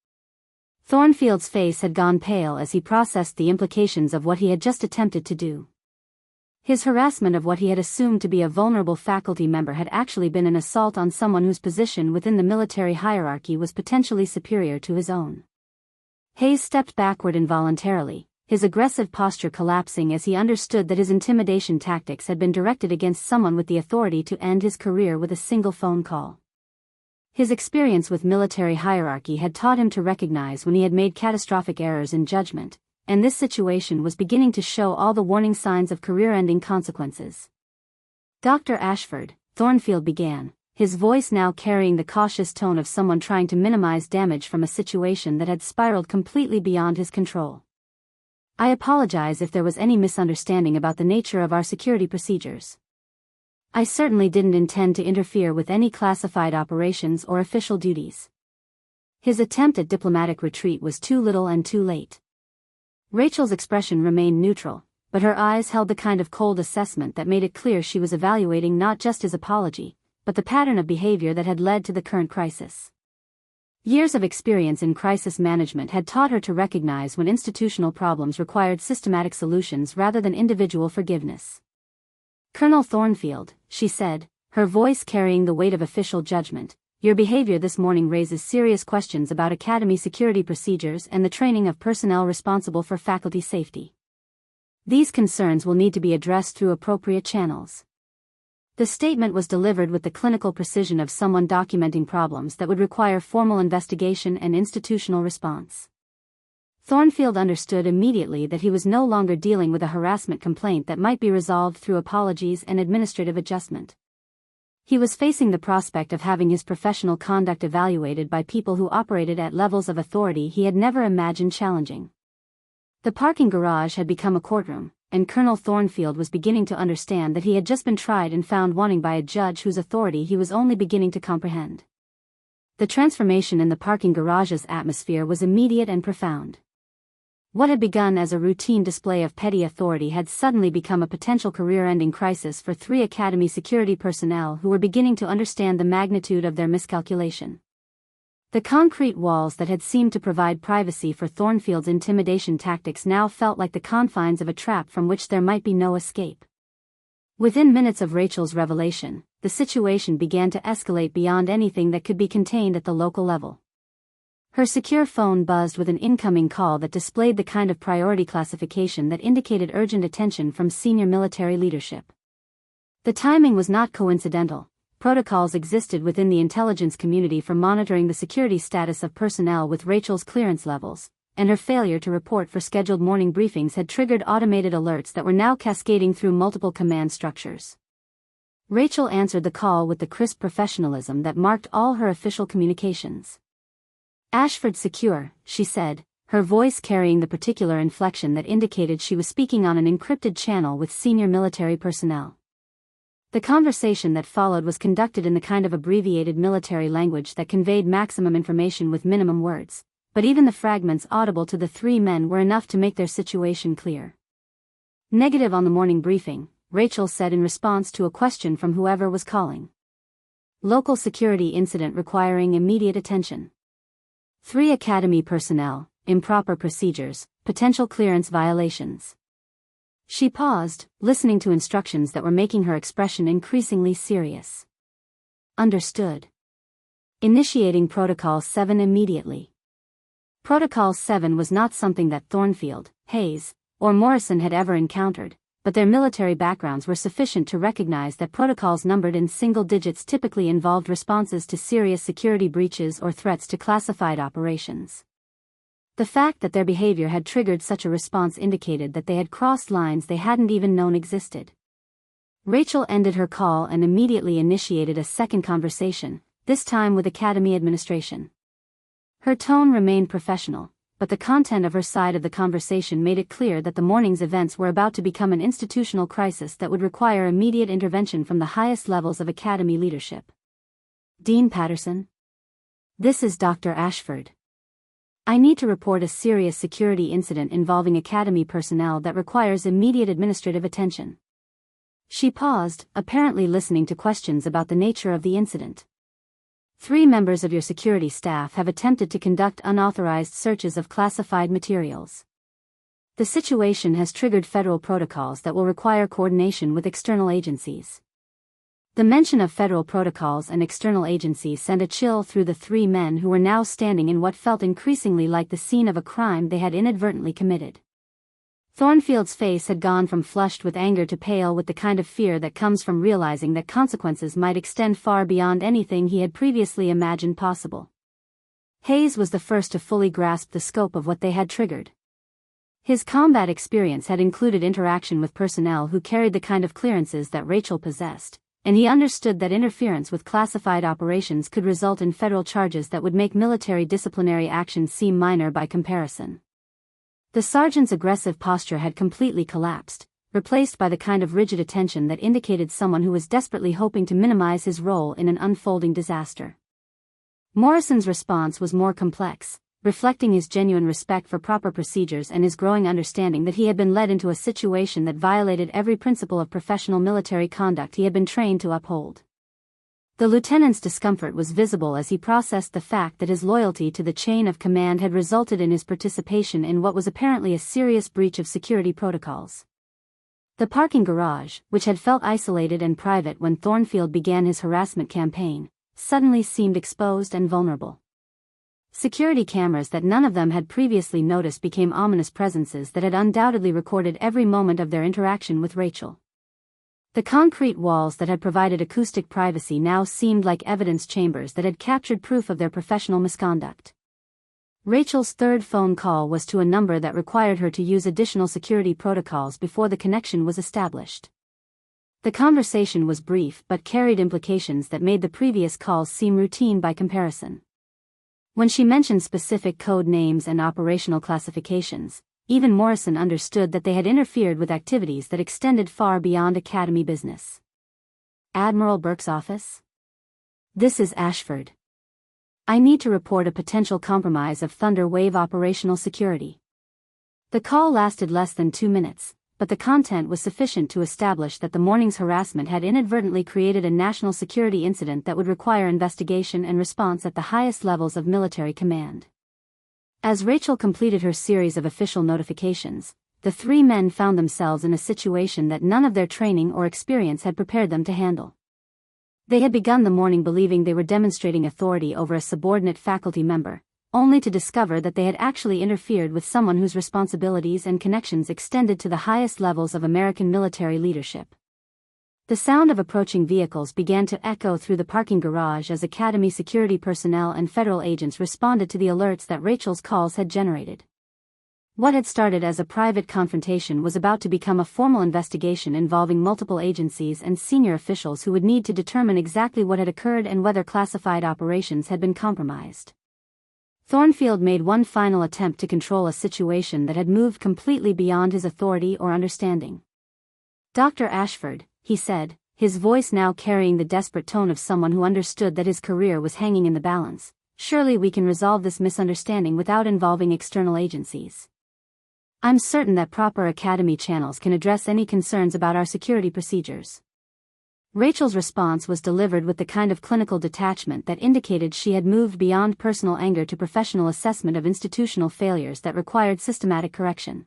Thornfield's face had gone pale as he processed the implications of what he had just attempted to do. His harassment of what he had assumed to be a vulnerable faculty member had actually been an assault on someone whose position within the military hierarchy was potentially superior to his own. Hayes stepped backward involuntarily, his aggressive posture collapsing as he understood that his intimidation tactics had been directed against someone with the authority to end his career with a single phone call. His experience with military hierarchy had taught him to recognize when he had made catastrophic errors in judgment, and this situation was beginning to show all the warning signs of career-ending consequences. "Dr. Ashford," Thornfield began, his voice now carrying the cautious tone of someone trying to minimize damage from a situation that had spiraled completely beyond his control. I apologize if there was any misunderstanding about the nature of our security procedures. I certainly didn't intend to interfere with any classified operations or official duties. His attempt at diplomatic retreat was too little and too late. Rachel's expression remained neutral, but her eyes held the kind of cold assessment that made it clear she was evaluating not just his apology, but the pattern of behavior that had led to the current crisis. Years of experience in crisis management had taught her to recognize when institutional problems required systematic solutions rather than individual forgiveness. "Colonel Thornfield," she said, her voice carrying the weight of official judgment, "your behavior this morning raises serious questions about Academy security procedures and the training of personnel responsible for faculty safety. These concerns will need to be addressed through appropriate channels." The statement was delivered with the clinical precision of someone documenting problems that would require formal investigation and institutional response. Thornfield understood immediately that he was no longer dealing with a harassment complaint that might be resolved through apologies and administrative adjustment. He was facing the prospect of having his professional conduct evaluated by people who operated at levels of authority he had never imagined challenging. The parking garage had become a courtroom, and Colonel Thornfield was beginning to understand that he had just been tried and found wanting by a judge whose authority he was only beginning to comprehend. The transformation in the parking garage's atmosphere was immediate and profound. What had begun as a routine display of petty authority had suddenly become a potential career-ending crisis for 3 Academy security personnel who were beginning to understand the magnitude of their miscalculation. The concrete walls that had seemed to provide privacy for Thornfield's intimidation tactics now felt like the confines of a trap from which there might be no escape. Within minutes of Rachel's revelation, the situation began to escalate beyond anything that could be contained at the local level. Her secure phone buzzed with an incoming call that displayed the kind of priority classification that indicated urgent attention from senior military leadership. The timing was not coincidental. Protocols existed within the intelligence community for monitoring the security status of personnel with Rachel's clearance levels, and her failure to report for scheduled morning briefings had triggered automated alerts that were now cascading through multiple command structures. Rachel answered the call with the crisp professionalism that marked all her official communications. "Ashford secure," she said, her voice carrying the particular inflection that indicated she was speaking on an encrypted channel with senior military personnel. The conversation that followed was conducted in the kind of abbreviated military language that conveyed maximum information with minimum words, but even the fragments audible to the 3 men were enough to make their situation clear. "Negative on the morning briefing," Rachel said in response to a question from whoever was calling. "Local security incident requiring immediate attention. 3 Academy personnel, improper procedures, potential clearance violations." She paused, listening to instructions that were making her expression increasingly serious. "Understood. Initiating Protocol 7 immediately." Protocol 7 was not something that Thornfield, Hayes, or Morrison had ever encountered, but their military backgrounds were sufficient to recognize that protocols numbered in single digits typically involved responses to serious security breaches or threats to classified operations. The fact that their behavior had triggered such a response indicated that they had crossed lines they hadn't even known existed. Rachel ended her call and immediately initiated a second conversation, this time with Academy administration. Her tone remained professional, but the content of her side of the conversation made it clear that the morning's events were about to become an institutional crisis that would require immediate intervention from the highest levels of Academy leadership. "Dean Patterson? This is Dr. Ashford. I need to report a serious security incident involving Academy personnel that requires immediate administrative attention." She paused, apparently listening to questions about the nature of the incident. 3 members of your security staff have attempted to conduct unauthorized searches of classified materials. The situation has triggered federal protocols that will require coordination with external agencies. The mention of federal protocols and external agencies sent a chill through the 3 men who were now standing in what felt increasingly like the scene of a crime they had inadvertently committed. Thornfield's face had gone from flushed with anger to pale with the kind of fear that comes from realizing that consequences might extend far beyond anything he had previously imagined possible. Hayes was the first to fully grasp the scope of what they had triggered. His combat experience had included interaction with personnel who carried the kind of clearances that Rachel possessed, and he understood that interference with classified operations could result in federal charges that would make military disciplinary actions seem minor by comparison. The sergeant's aggressive posture had completely collapsed, replaced by the kind of rigid attention that indicated someone who was desperately hoping to minimize his role in an unfolding disaster. Morrison's response was more complex, reflecting his genuine respect for proper procedures and his growing understanding that he had been led into a situation that violated every principle of professional military conduct he had been trained to uphold. The lieutenant's discomfort was visible as he processed the fact that his loyalty to the chain of command had resulted in his participation in what was apparently a serious breach of security protocols. The parking garage, which had felt isolated and private when Thornfield began his harassment campaign, suddenly seemed exposed and vulnerable. Security cameras that none of them had previously noticed became ominous presences that had undoubtedly recorded every moment of their interaction with Rachel. The concrete walls that had provided acoustic privacy now seemed like evidence chambers that had captured proof of their professional misconduct. Rachel's third phone call was to a number that required her to use additional security protocols before the connection was established. The conversation was brief but carried implications that made the previous calls seem routine by comparison. When she mentioned specific code names and operational classifications, even Morrison understood that they had interfered with activities that extended far beyond Academy business. Admiral Burke's office? This is Ashford. I need to report a potential compromise of Thunder Wave operational security. The call lasted less than 2 minutes, but the content was sufficient to establish that the morning's harassment had inadvertently created a national security incident that would require investigation and response at the highest levels of military command. As Rachel completed her series of official notifications, the three men found themselves in a situation that none of their training or experience had prepared them to handle. They had begun the morning believing they were demonstrating authority over a subordinate faculty member, only to discover that they had actually interfered with someone whose responsibilities and connections extended to the highest levels of American military leadership. The sound of approaching vehicles began to echo through the parking garage as Academy security personnel and federal agents responded to the alerts that Rachel's calls had generated. What had started as a private confrontation was about to become a formal investigation involving multiple agencies and senior officials who would need to determine exactly what had occurred and whether classified operations had been compromised. Thornfield made one final attempt to control a situation that had moved completely beyond his authority or understanding. "Dr. Ashford," he said, his voice now carrying the desperate tone of someone who understood that his career was hanging in the balance, "surely we can resolve this misunderstanding without involving external agencies. I'm certain that proper Academy channels can address any concerns about our security procedures." Rachel's response was delivered with the kind of clinical detachment that indicated she had moved beyond personal anger to professional assessment of institutional failures that required systematic correction.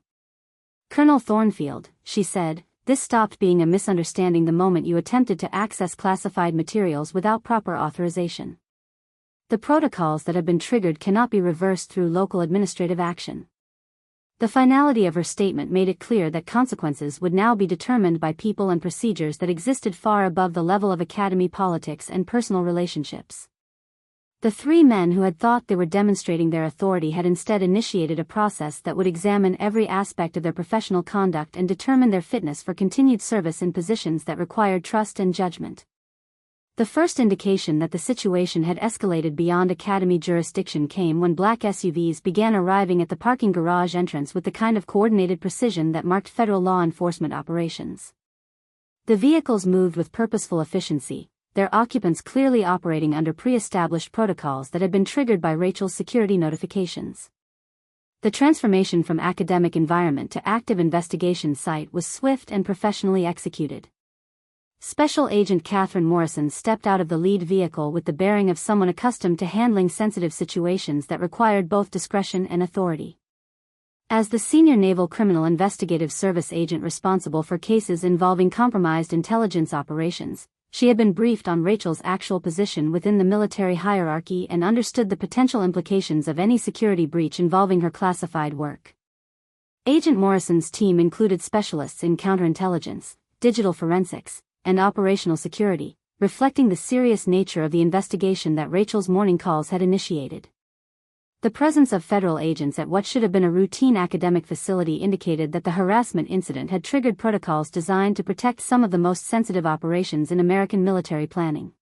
"Colonel Thornfield," she said, "this stopped being a misunderstanding the moment you attempted to access classified materials without proper authorization. The protocols that have been triggered cannot be reversed through local administrative action." The finality of her statement made it clear that consequences would now be determined by people and procedures that existed far above the level of Academy politics and personal relationships. The three men who had thought they were demonstrating their authority had instead initiated a process that would examine every aspect of their professional conduct and determine their fitness for continued service in positions that required trust and judgment. The first indication that the situation had escalated beyond Academy jurisdiction came when black SUVs began arriving at the parking garage entrance with the kind of coordinated precision that marked federal law enforcement operations. The vehicles moved with purposeful efficiency, their occupants clearly operating under pre-established protocols that had been triggered by Rachel's security notifications. The transformation from academic environment to active investigation site was swift and professionally executed. Special Agent Catherine Morrison stepped out of the lead vehicle with the bearing of someone accustomed to handling sensitive situations that required both discretion and authority. As the senior Naval Criminal Investigative Service agent responsible for cases involving compromised intelligence operations, she had been briefed on Rachel's actual position within the military hierarchy and understood the potential implications of any security breach involving her classified work. Agent Morrison's team included specialists in counterintelligence, digital forensics, and operational security, reflecting the serious nature of the investigation that Rachel's morning calls had initiated. The presence of federal agents at what should have been a routine academic facility indicated that the harassment incident had triggered protocols designed to protect some of the most sensitive operations in American military planning.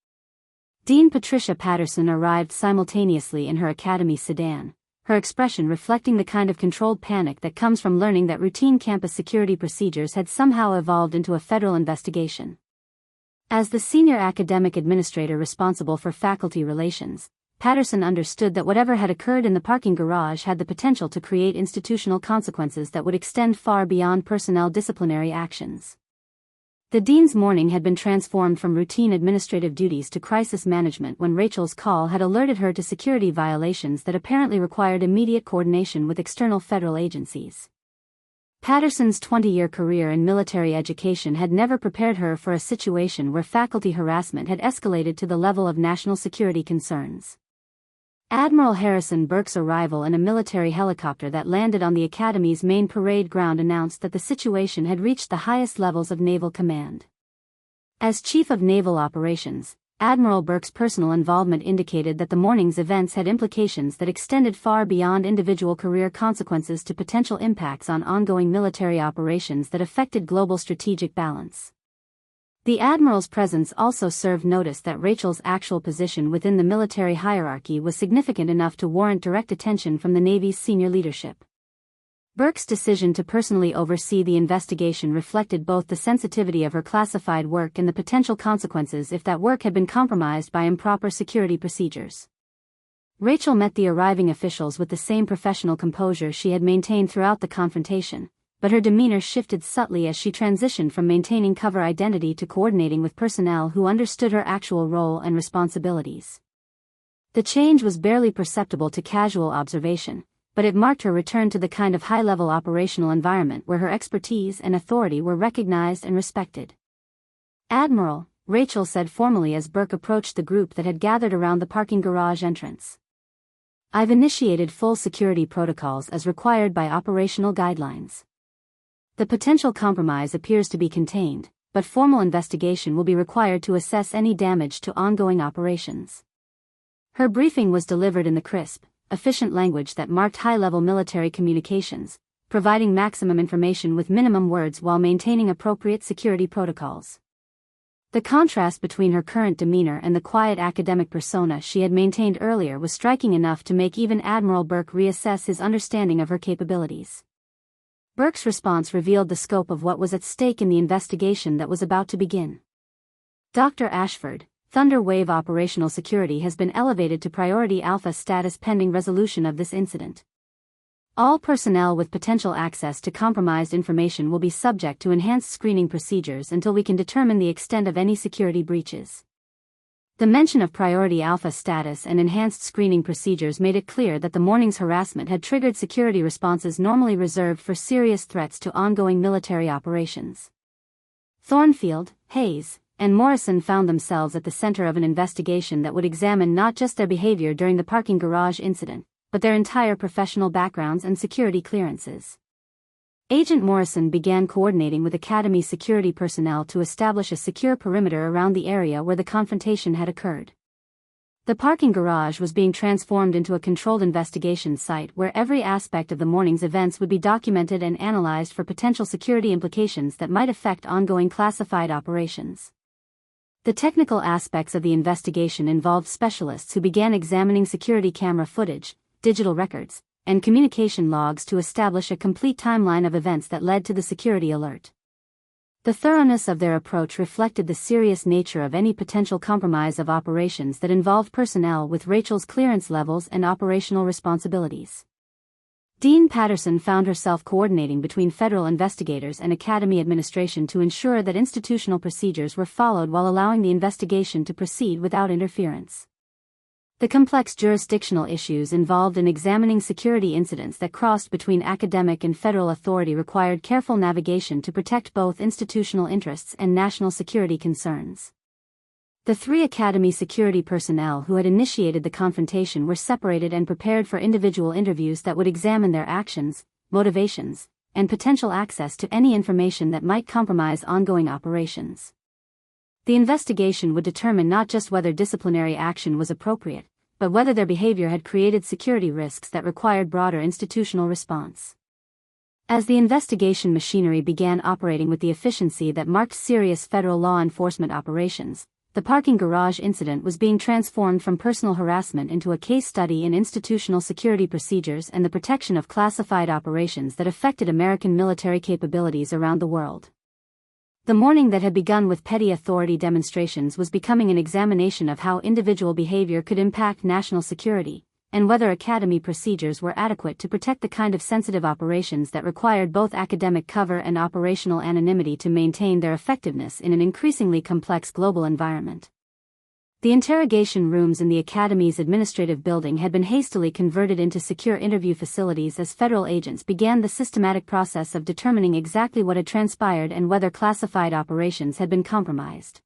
Dean Patricia Patterson arrived simultaneously in her academy sedan, her expression reflecting the kind of controlled panic that comes from learning that routine campus security procedures had somehow evolved into a federal investigation. As the senior academic administrator responsible for faculty relations, Patterson understood that whatever had occurred in the parking garage had the potential to create institutional consequences that would extend far beyond personnel disciplinary actions. The dean's morning had been transformed from routine administrative duties to crisis management when Rachel's call had alerted her to security violations that apparently required immediate coordination with external federal agencies. Patterson's 20-year career in military education had never prepared her for a situation where faculty harassment had escalated to the level of national security concerns. Admiral Harrison Burke's arrival in a military helicopter that landed on the Academy's main parade ground announced that the situation had reached the highest levels of naval command. As Chief of Naval Operations, Admiral Burke's personal involvement indicated that the morning's events had implications that extended far beyond individual career consequences to potential impacts on ongoing military operations that affected global strategic balance. The Admiral's presence also served notice that Rachel's actual position within the military hierarchy was significant enough to warrant direct attention from the Navy's senior leadership. Burke's decision to personally oversee the investigation reflected both the sensitivity of her classified work and the potential consequences if that work had been compromised by improper security procedures. Rachel met the arriving officials with the same professional composure she had maintained throughout the confrontation, but her demeanor shifted subtly as she transitioned from maintaining cover identity to coordinating with personnel who understood her actual role and responsibilities. The change was barely perceptible to casual observation, but it marked her return to the kind of high-level operational environment where her expertise and authority were recognized and respected. "Admiral," Rachel said formally as Burke approached the group that had gathered around the parking garage entrance. "I've initiated full security protocols as required by operational guidelines. The potential compromise appears to be contained, but formal investigation will be required to assess any damage to ongoing operations." Her briefing was delivered in the crisp, efficient language that marked high-level military communications, providing maximum information with minimum words while maintaining appropriate security protocols. The contrast between her current demeanor and the quiet academic persona she had maintained earlier was striking enough to make even Admiral Burke reassess his understanding of her capabilities. Burke's response revealed the scope of what was at stake in the investigation that was about to begin. "Dr. Ashford, Thunder Wave Operational Security has been elevated to Priority Alpha status pending resolution of this incident. All personnel with potential access to compromised information will be subject to enhanced screening procedures until we can determine the extent of any security breaches." The mention of Priority Alpha status and enhanced screening procedures made it clear that the morning's harassment had triggered security responses normally reserved for serious threats to ongoing military operations. Thornfield, Hayes, and Morrison found themselves at the center of an investigation that would examine not just their behavior during the parking garage incident, but their entire professional backgrounds and security clearances. Agent Morrison began coordinating with Academy security personnel to establish a secure perimeter around the area where the confrontation had occurred. The parking garage was being transformed into a controlled investigation site where every aspect of the morning's events would be documented and analyzed for potential security implications that might affect ongoing classified operations. The technical aspects of the investigation involved specialists who began examining security camera footage, digital records, and communication logs to establish a complete timeline of events that led to the security alert. The thoroughness of their approach reflected the serious nature of any potential compromise of operations that involved personnel with Rachel's clearance levels and operational responsibilities. Dean Patterson found herself coordinating between federal investigators and Academy administration to ensure that institutional procedures were followed while allowing the investigation to proceed without interference. The complex jurisdictional issues involved in examining security incidents that crossed between academic and federal authority required careful navigation to protect both institutional interests and national security concerns. The three Academy security personnel who had initiated the confrontation were separated and prepared for individual interviews that would examine their actions, motivations, and potential access to any information that might compromise ongoing operations. The investigation would determine not just whether disciplinary action was appropriate, but whether their behavior had created security risks that required broader institutional response. As the investigation machinery began operating with the efficiency that marked serious federal law enforcement operations, the parking garage incident was being transformed from personal harassment into a case study in institutional security procedures and the protection of classified operations that affected American military capabilities around the world. The morning that had begun with petty authority demonstrations was becoming an examination of how individual behavior could impact national security, and whether academy procedures were adequate to protect the kind of sensitive operations that required both academic cover and operational anonymity to maintain their effectiveness in an increasingly complex global environment. The interrogation rooms in the Academy's administrative building had been hastily converted into secure interview facilities as federal agents began the systematic process of determining exactly what had transpired and whether classified operations had been compromised.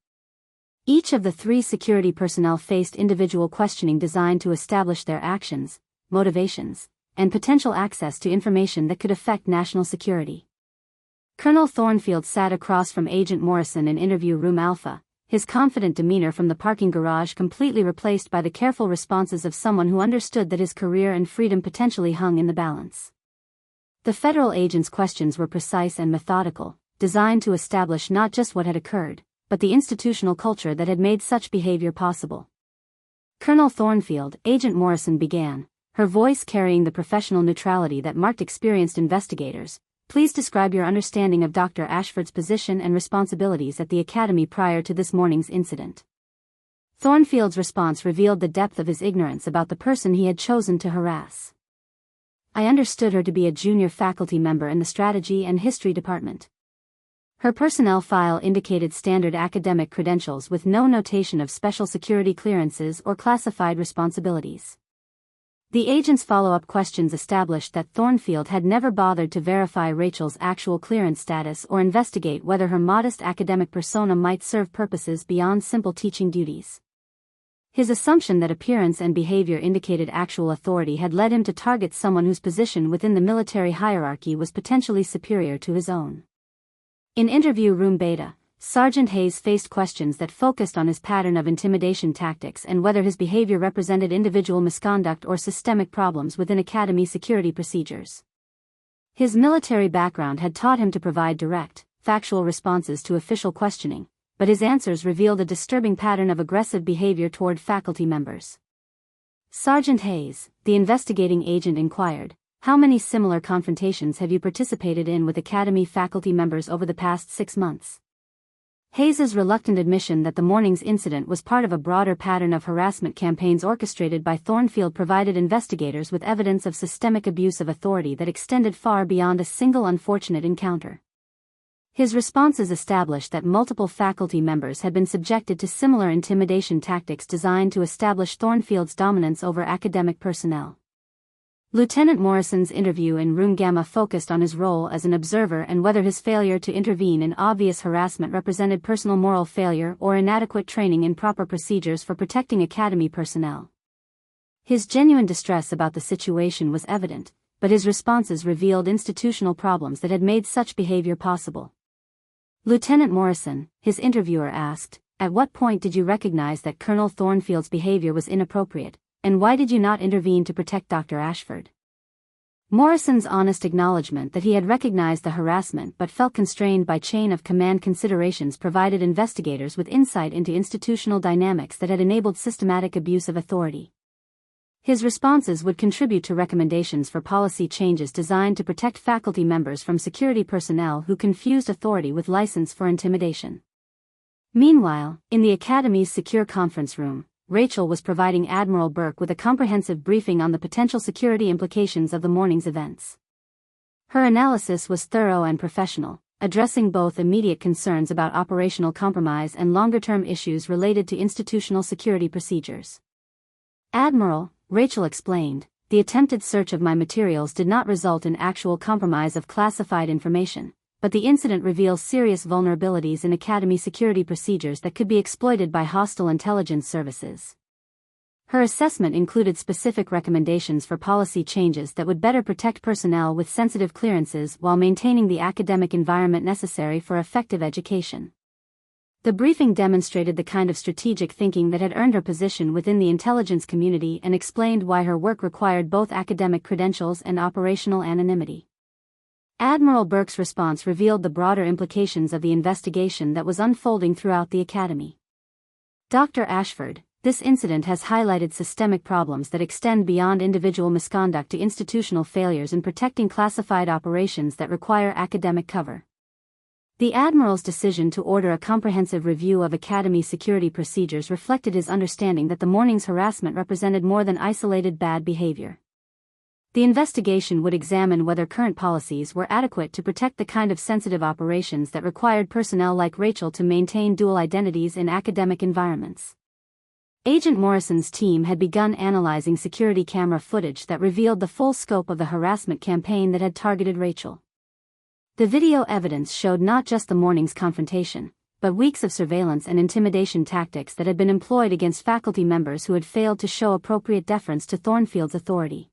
Each of the 3 security personnel faced individual questioning designed to establish their actions, motivations, and potential access to information that could affect national security. Colonel Thornfield sat across from Agent Morrison in Interview Room Alpha, his confident demeanor from the parking garage completely replaced by the careful responses of someone who understood that his career and freedom potentially hung in the balance. The federal agent's questions were precise and methodical, designed to establish not just what had occurred, but the institutional culture that had made such behavior possible. Colonel Thornfield, Agent Morrison began, her voice carrying the professional neutrality that marked experienced investigators. Please describe your understanding of Dr. Ashford's position and responsibilities at the Academy prior to this morning's incident. Thornfield's response revealed the depth of his ignorance about the person he had chosen to harass. I understood her to be a junior faculty member in the Strategy and History Department. Her personnel file indicated standard academic credentials with no notation of special security clearances or classified responsibilities. The agent's follow-up questions established that Thornfield had never bothered to verify Rachel's actual clearance status or investigate whether her modest academic persona might serve purposes beyond simple teaching duties. His assumption that appearance and behavior indicated actual authority had led him to target someone whose position within the military hierarchy was potentially superior to his own. In Interview Room Beta, Sergeant Hayes faced questions that focused on his pattern of intimidation tactics and whether his behavior represented individual misconduct or systemic problems within Academy security procedures. His military background had taught him to provide direct, factual responses to official questioning, but his answers revealed a disturbing pattern of aggressive behavior toward faculty members. Sergeant Hayes, the investigating agent, inquired, how many similar confrontations have you participated in with Academy faculty members over the past 6 months? Hayes's reluctant admission that the morning's incident was part of a broader pattern of harassment campaigns orchestrated by Thornfield provided investigators with evidence of systemic abuse of authority that extended far beyond a single unfortunate encounter. His responses established that multiple faculty members had been subjected to similar intimidation tactics designed to establish Thornfield's dominance over academic personnel. Lieutenant Morrison's interview in Room Gamma focused on his role as an observer and whether his failure to intervene in obvious harassment represented personal moral failure or inadequate training in proper procedures for protecting Academy personnel. His genuine distress about the situation was evident, but his responses revealed institutional problems that had made such behavior possible. Lieutenant Morrison, his interviewer asked, at what point did you recognize that Colonel Thornfield's behavior was inappropriate? And why did you not intervene to protect Dr. Ashford? Morrison's honest acknowledgement that he had recognized the harassment but felt constrained by chain of command considerations provided investigators with insight into institutional dynamics that had enabled systematic abuse of authority. His responses would contribute to recommendations for policy changes designed to protect faculty members from security personnel who confused authority with license for intimidation. Meanwhile, in the Academy's secure conference room, Rachel was providing Admiral Burke with a comprehensive briefing on the potential security implications of the morning's events. Her analysis was thorough and professional, addressing both immediate concerns about operational compromise and longer-term issues related to institutional security procedures. Admiral, Rachel explained, the attempted search of my materials did not result in actual compromise of classified information, but the incident reveals serious vulnerabilities in Academy security procedures that could be exploited by hostile intelligence services. Her assessment included specific recommendations for policy changes that would better protect personnel with sensitive clearances while maintaining the academic environment necessary for effective education. The briefing demonstrated the kind of strategic thinking that had earned her position within the intelligence community and explained why her work required both academic credentials and operational anonymity. Admiral Burke's response revealed the broader implications of the investigation that was unfolding throughout the Academy. Dr. Ashford, this incident has highlighted systemic problems that extend beyond individual misconduct to institutional failures in protecting classified operations that require academic cover. The Admiral's decision to order a comprehensive review of Academy security procedures reflected his understanding that the morning's harassment represented more than isolated bad behavior. The investigation would examine whether current policies were adequate to protect the kind of sensitive operations that required personnel like Rachel to maintain dual identities in academic environments. Agent Morrison's team had begun analyzing security camera footage that revealed the full scope of the harassment campaign that had targeted Rachel. The video evidence showed not just the morning's confrontation, but weeks of surveillance and intimidation tactics that had been employed against faculty members who had failed to show appropriate deference to Thornfield's authority.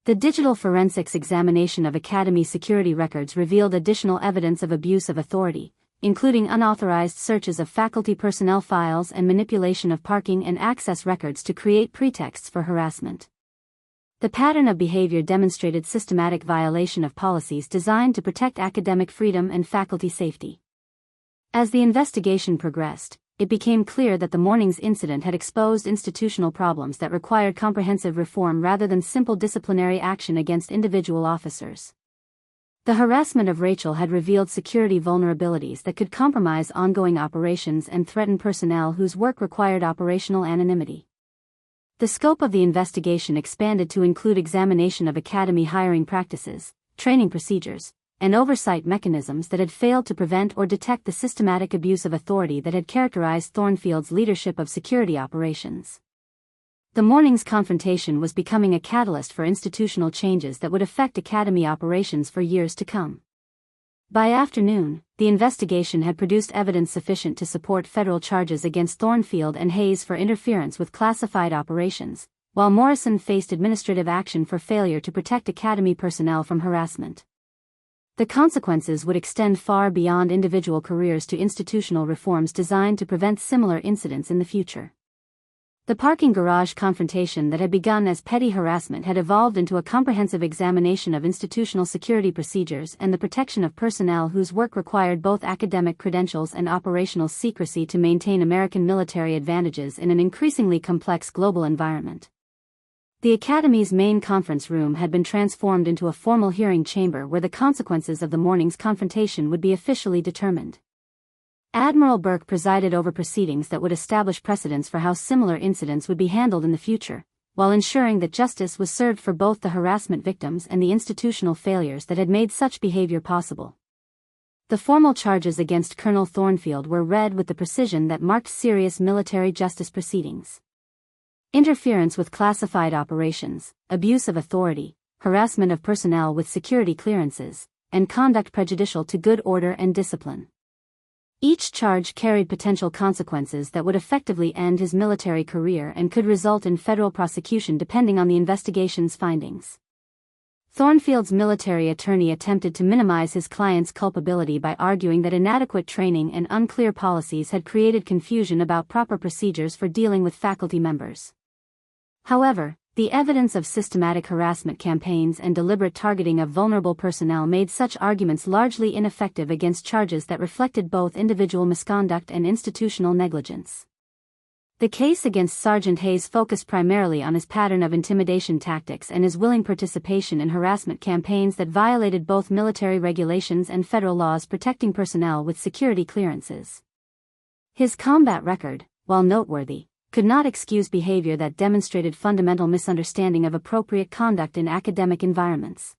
The digital forensics examination of Academy security records revealed additional evidence of abuse of authority, including unauthorized searches of faculty personnel files and manipulation of parking and access records to create pretexts for harassment. The pattern of behavior demonstrated systematic violation of policies designed to protect academic freedom and faculty safety. As the investigation progressed, it became clear that the morning's incident had exposed institutional problems that required comprehensive reform rather than simple disciplinary action against individual officers. The harassment of Rachel had revealed security vulnerabilities that could compromise ongoing operations and threaten personnel whose work required operational anonymity. The scope of the investigation expanded to include examination of Academy hiring practices, training procedures, and oversight mechanisms that had failed to prevent or detect the systematic abuse of authority that had characterized Thornfield's leadership of security operations. The morning's confrontation was becoming a catalyst for institutional changes that would affect Academy operations for years to come. By afternoon, the investigation had produced evidence sufficient to support federal charges against Thornfield and Hayes for interference with classified operations, while Morrison faced administrative action for failure to protect Academy personnel from harassment. The consequences would extend far beyond individual careers to institutional reforms designed to prevent similar incidents in the future. The parking garage confrontation that had begun as petty harassment had evolved into a comprehensive examination of institutional security procedures and the protection of personnel whose work required both academic credentials and operational secrecy to maintain American military advantages in an increasingly complex global environment. The Academy's main conference room had been transformed into a formal hearing chamber where the consequences of the morning's confrontation would be officially determined. Admiral Burke presided over proceedings that would establish precedents for how similar incidents would be handled in the future, while ensuring that justice was served for both the harassment victims and the institutional failures that had made such behavior possible. The formal charges against Colonel Thornfield were read with the precision that marked serious military justice proceedings. Interference with classified operations, abuse of authority, harassment of personnel with security clearances, and conduct prejudicial to good order and discipline. Each charge carried potential consequences that would effectively end his military career and could result in federal prosecution depending on the investigation's findings. Thornfield's military attorney attempted to minimize his client's culpability by arguing that inadequate training and unclear policies had created confusion about proper procedures for dealing with faculty members. However, the evidence of systematic harassment campaigns and deliberate targeting of vulnerable personnel made such arguments largely ineffective against charges that reflected both individual misconduct and institutional negligence. The case against Sergeant Hayes focused primarily on his pattern of intimidation tactics and his willing participation in harassment campaigns that violated both military regulations and federal laws protecting personnel with security clearances. His combat record, while noteworthy, could not excuse behavior that demonstrated fundamental misunderstanding of appropriate conduct in academic environments.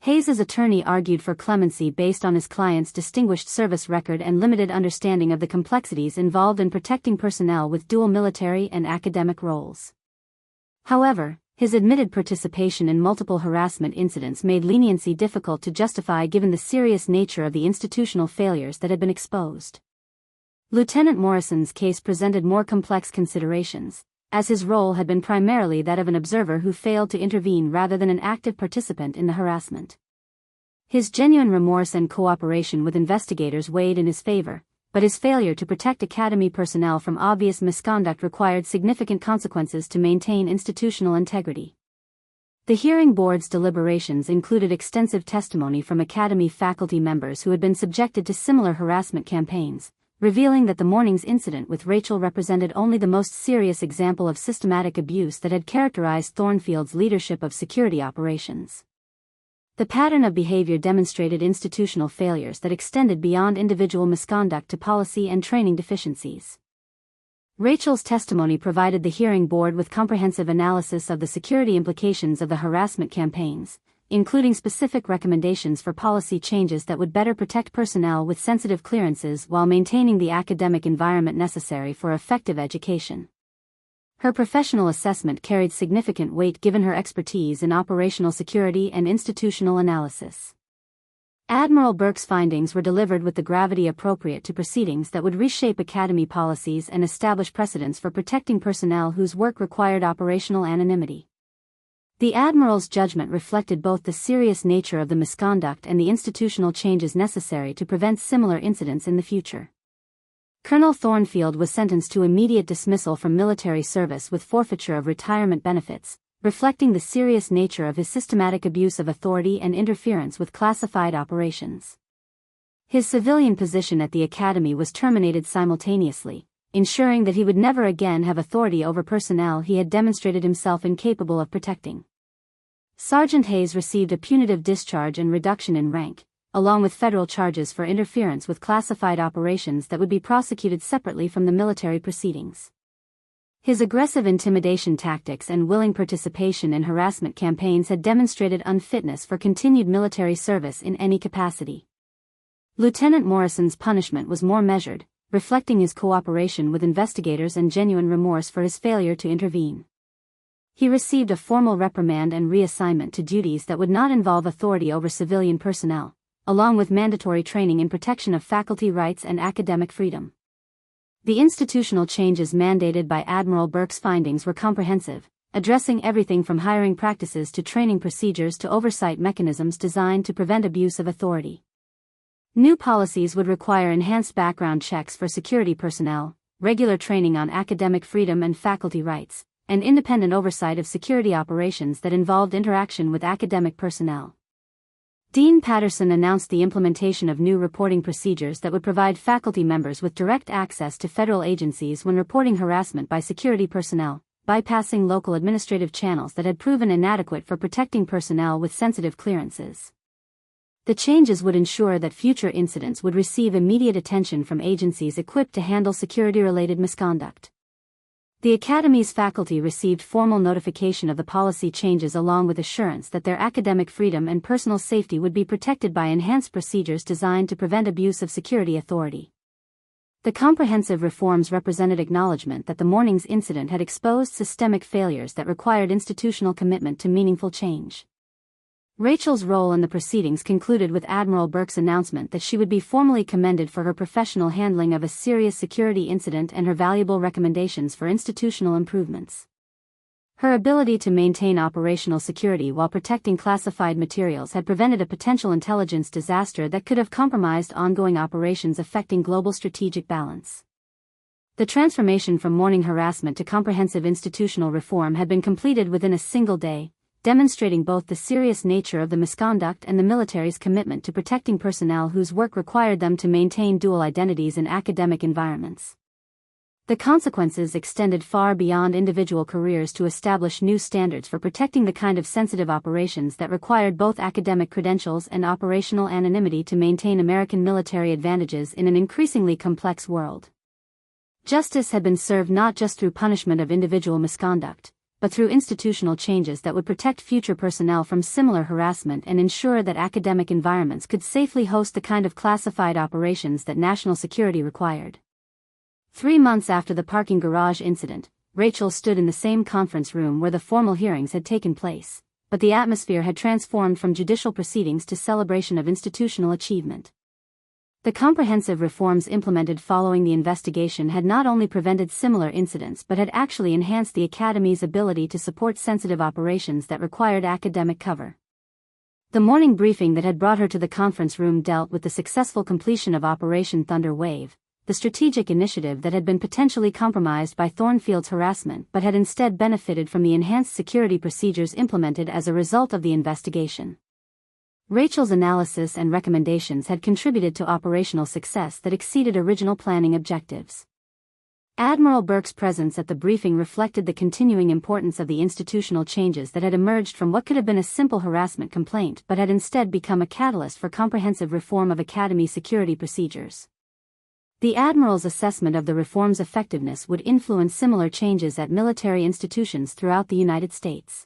Hayes's attorney argued for clemency based on his client's distinguished service record and limited understanding of the complexities involved in protecting personnel with dual military and academic roles. However, his admitted participation in multiple harassment incidents made leniency difficult to justify given the serious nature of the institutional failures that had been exposed. Lieutenant Morrison's case presented more complex considerations, as his role had been primarily that of an observer who failed to intervene rather than an active participant in the harassment. His genuine remorse and cooperation with investigators weighed in his favor, but his failure to protect Academy personnel from obvious misconduct required significant consequences to maintain institutional integrity. The hearing board's deliberations included extensive testimony from Academy faculty members who had been subjected to similar harassment campaigns, revealing that the morning's incident with Rachel represented only the most serious example of systematic abuse that had characterized Thornfield's leadership of security operations. The pattern of behavior demonstrated institutional failures that extended beyond individual misconduct to policy and training deficiencies. Rachel's testimony provided the hearing board with comprehensive analysis of the security implications of the harassment campaigns, including specific recommendations for policy changes that would better protect personnel with sensitive clearances while maintaining the academic environment necessary for effective education. Her professional assessment carried significant weight given her expertise in operational security and institutional analysis. Admiral Burke's findings were delivered with the gravity appropriate to proceedings that would reshape Academy policies and establish precedents for protecting personnel whose work required operational anonymity. The Admiral's judgment reflected both the serious nature of the misconduct and the institutional changes necessary to prevent similar incidents in the future. Colonel Thornfield was sentenced to immediate dismissal from military service with forfeiture of retirement benefits, reflecting the serious nature of his systematic abuse of authority and interference with classified operations. His civilian position at the Academy was terminated simultaneously, ensuring that he would never again have authority over personnel he had demonstrated himself incapable of protecting. Sergeant Hayes received a punitive discharge and reduction in rank, along with federal charges for interference with classified operations that would be prosecuted separately from the military proceedings. His aggressive intimidation tactics and willing participation in harassment campaigns had demonstrated unfitness for continued military service in any capacity. Lieutenant Morrison's punishment was more measured, reflecting his cooperation with investigators and genuine remorse for his failure to intervene. He received a formal reprimand and reassignment to duties that would not involve authority over civilian personnel, along with mandatory training in protection of faculty rights and academic freedom. The institutional changes mandated by Admiral Burke's findings were comprehensive, addressing everything from hiring practices to training procedures to oversight mechanisms designed to prevent abuse of authority. New policies would require enhanced background checks for security personnel, regular training on academic freedom and faculty rights, and independent oversight of security operations that involved interaction with academic personnel. Dean Patterson announced the implementation of new reporting procedures that would provide faculty members with direct access to federal agencies when reporting harassment by security personnel, bypassing local administrative channels that had proven inadequate for protecting personnel with sensitive clearances. The changes would ensure that future incidents would receive immediate attention from agencies equipped to handle security-related misconduct. The Academy's faculty received formal notification of the policy changes along with assurance that their academic freedom and personal safety would be protected by enhanced procedures designed to prevent abuse of security authority. The comprehensive reforms represented acknowledgement that the morning's incident had exposed systemic failures that required institutional commitment to meaningful change. Rachel's role in the proceedings concluded with Admiral Burke's announcement that she would be formally commended for her professional handling of a serious security incident and her valuable recommendations for institutional improvements. Her ability to maintain operational security while protecting classified materials had prevented a potential intelligence disaster that could have compromised ongoing operations affecting global strategic balance. The transformation from morning harassment to comprehensive institutional reform had been completed within a single day, demonstrating both the serious nature of the misconduct and the military's commitment to protecting personnel whose work required them to maintain dual identities in academic environments. The consequences extended far beyond individual careers to establish new standards for protecting the kind of sensitive operations that required both academic credentials and operational anonymity to maintain American military advantages in an increasingly complex world. Justice had been served not just through punishment of individual misconduct, but through institutional changes that would protect future personnel from similar harassment and ensure that academic environments could safely host the kind of classified operations that national security required. 3 months after the parking garage incident, Rachel stood in the same conference room where the formal hearings had taken place, but the atmosphere had transformed from judicial proceedings to celebration of institutional achievement. The comprehensive reforms implemented following the investigation had not only prevented similar incidents but had actually enhanced the Academy's ability to support sensitive operations that required academic cover. The morning briefing that had brought her to the conference room dealt with the successful completion of Operation Thunder Wave, the strategic initiative that had been potentially compromised by Thornfield's harassment but had instead benefited from the enhanced security procedures implemented as a result of the investigation. Rachel's analysis and recommendations had contributed to operational success that exceeded original planning objectives. Admiral Burke's presence at the briefing reflected the continuing importance of the institutional changes that had emerged from what could have been a simple harassment complaint but had instead become a catalyst for comprehensive reform of Academy security procedures. The Admiral's assessment of the reform's effectiveness would influence similar changes at military institutions throughout the United States.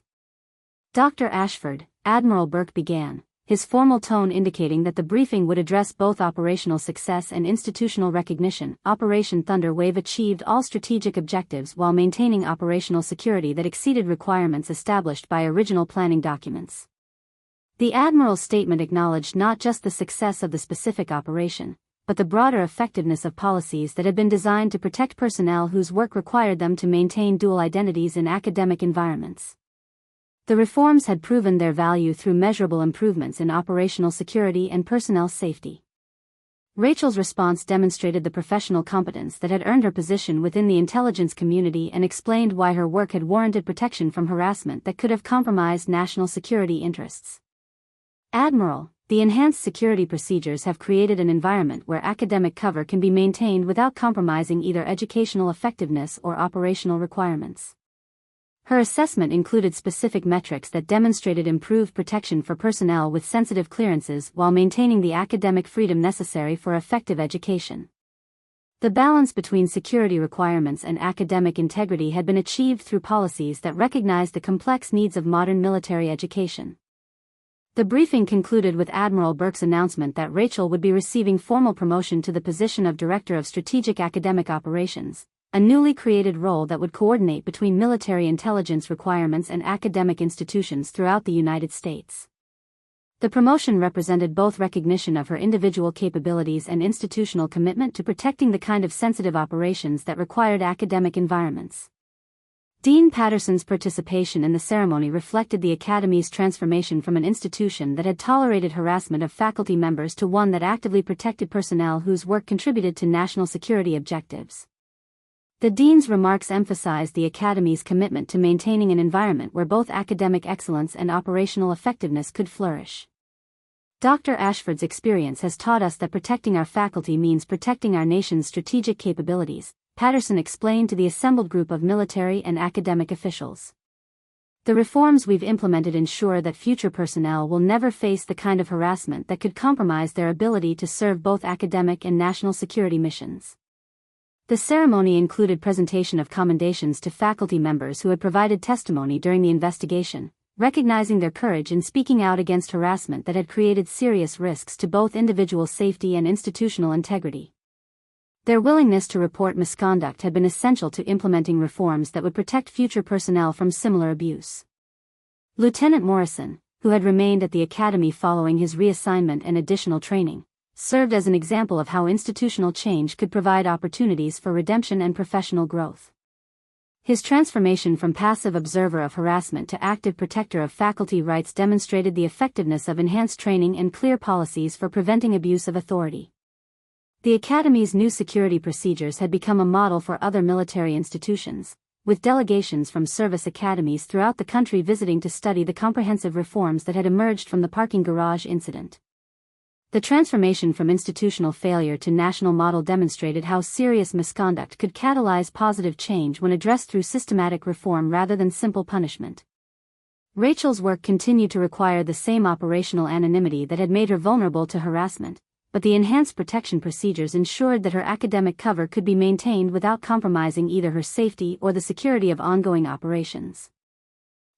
Dr. Ashford, Admiral Burke began, his formal tone indicating that the briefing would address both operational success and institutional recognition. Operation Thunder Wave achieved all strategic objectives while maintaining operational security that exceeded requirements established by original planning documents. The Admiral's statement acknowledged not just the success of the specific operation, but the broader effectiveness of policies that had been designed to protect personnel whose work required them to maintain dual identities in academic environments. The reforms had proven their value through measurable improvements in operational security and personnel safety. Rachel's response demonstrated the professional competence that had earned her position within the intelligence community and explained why her work had warranted protection from harassment that could have compromised national security interests. Admiral, the enhanced security procedures have created an environment where academic cover can be maintained without compromising either educational effectiveness or operational requirements. Her assessment included specific metrics that demonstrated improved protection for personnel with sensitive clearances while maintaining the academic freedom necessary for effective education. The balance between security requirements and academic integrity had been achieved through policies that recognized the complex needs of modern military education. The briefing concluded with Admiral Burke's announcement that Rachel would be receiving formal promotion to the position of Director of Strategic Academic Operations, a newly created role that would coordinate between military intelligence requirements and academic institutions throughout the United States. The promotion represented both recognition of her individual capabilities and institutional commitment to protecting the kind of sensitive operations that required academic environments. Dean Patterson's participation in the ceremony reflected the Academy's transformation from an institution that had tolerated harassment of faculty members to one that actively protected personnel whose work contributed to national security objectives. The Dean's remarks emphasized the Academy's commitment to maintaining an environment where both academic excellence and operational effectiveness could flourish. Dr. Ashford's experience has taught us that protecting our faculty means protecting our nation's strategic capabilities, Patterson explained to the assembled group of military and academic officials. The reforms we've implemented ensure that future personnel will never face the kind of harassment that could compromise their ability to serve both academic and national security missions. The ceremony included presentation of commendations to faculty members who had provided testimony during the investigation, recognizing their courage in speaking out against harassment that had created serious risks to both individual safety and institutional integrity. Their willingness to report misconduct had been essential to implementing reforms that would protect future personnel from similar abuse. Lieutenant Morrison, who had remained at the Academy following his reassignment and additional training, served as an example of how institutional change could provide opportunities for redemption and professional growth. His transformation from passive observer of harassment to active protector of faculty rights demonstrated the effectiveness of enhanced training and clear policies for preventing abuse of authority. The Academy's new security procedures had become a model for other military institutions, with delegations from service academies throughout the country visiting to study the comprehensive reforms that had emerged from the parking garage incident. The transformation from institutional failure to national model demonstrated how serious misconduct could catalyze positive change when addressed through systematic reform rather than simple punishment. Rachel's work continued to require the same operational anonymity that had made her vulnerable to harassment, but the enhanced protection procedures ensured that her academic cover could be maintained without compromising either her safety or the security of ongoing operations.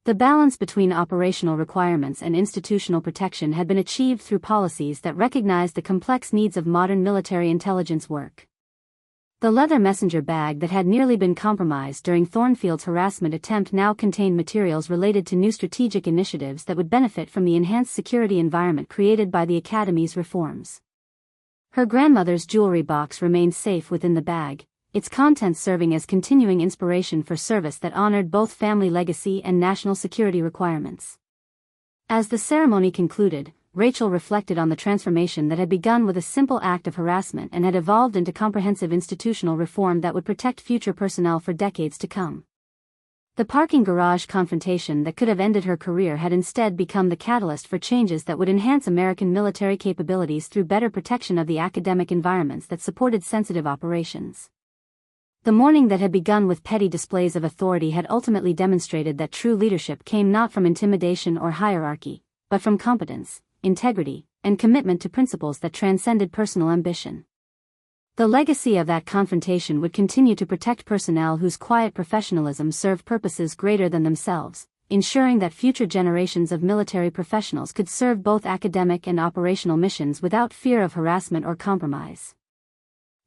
The balance between operational requirements and institutional protection had been achieved through policies that recognized the complex needs of modern military intelligence work. The leather messenger bag that had nearly been compromised during Thornfield's harassment attempt now contained materials related to new strategic initiatives that would benefit from the enhanced security environment created by the Academy's reforms. Her grandmother's jewelry box remained safe within the bag, its contents serving as continuing inspiration for service that honored both family legacy and national security requirements. As the ceremony concluded, Rachel reflected on the transformation that had begun with a simple act of harassment and had evolved into comprehensive institutional reform that would protect future personnel for decades to come. The parking garage confrontation that could have ended her career had instead become the catalyst for changes that would enhance American military capabilities through better protection of the academic environments that supported sensitive operations. The morning that had begun with petty displays of authority had ultimately demonstrated that true leadership came not from intimidation or hierarchy, but from competence, integrity, and commitment to principles that transcended personal ambition. The legacy of that confrontation would continue to protect personnel whose quiet professionalism served purposes greater than themselves, ensuring that future generations of military professionals could serve both academic and operational missions without fear of harassment or compromise.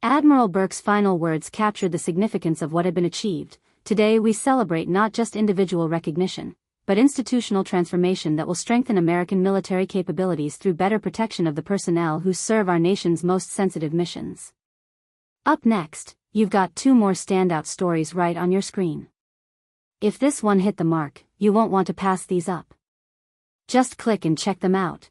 Admiral Burke's final words captured the significance of what had been achieved. Today we celebrate not just individual recognition, but institutional transformation that will strengthen American military capabilities through better protection of the personnel who serve our nation's most sensitive missions. Up next, you've got 2 more standout stories right on your screen. If this one hit the mark, you won't want to pass these up. Just click and check them out.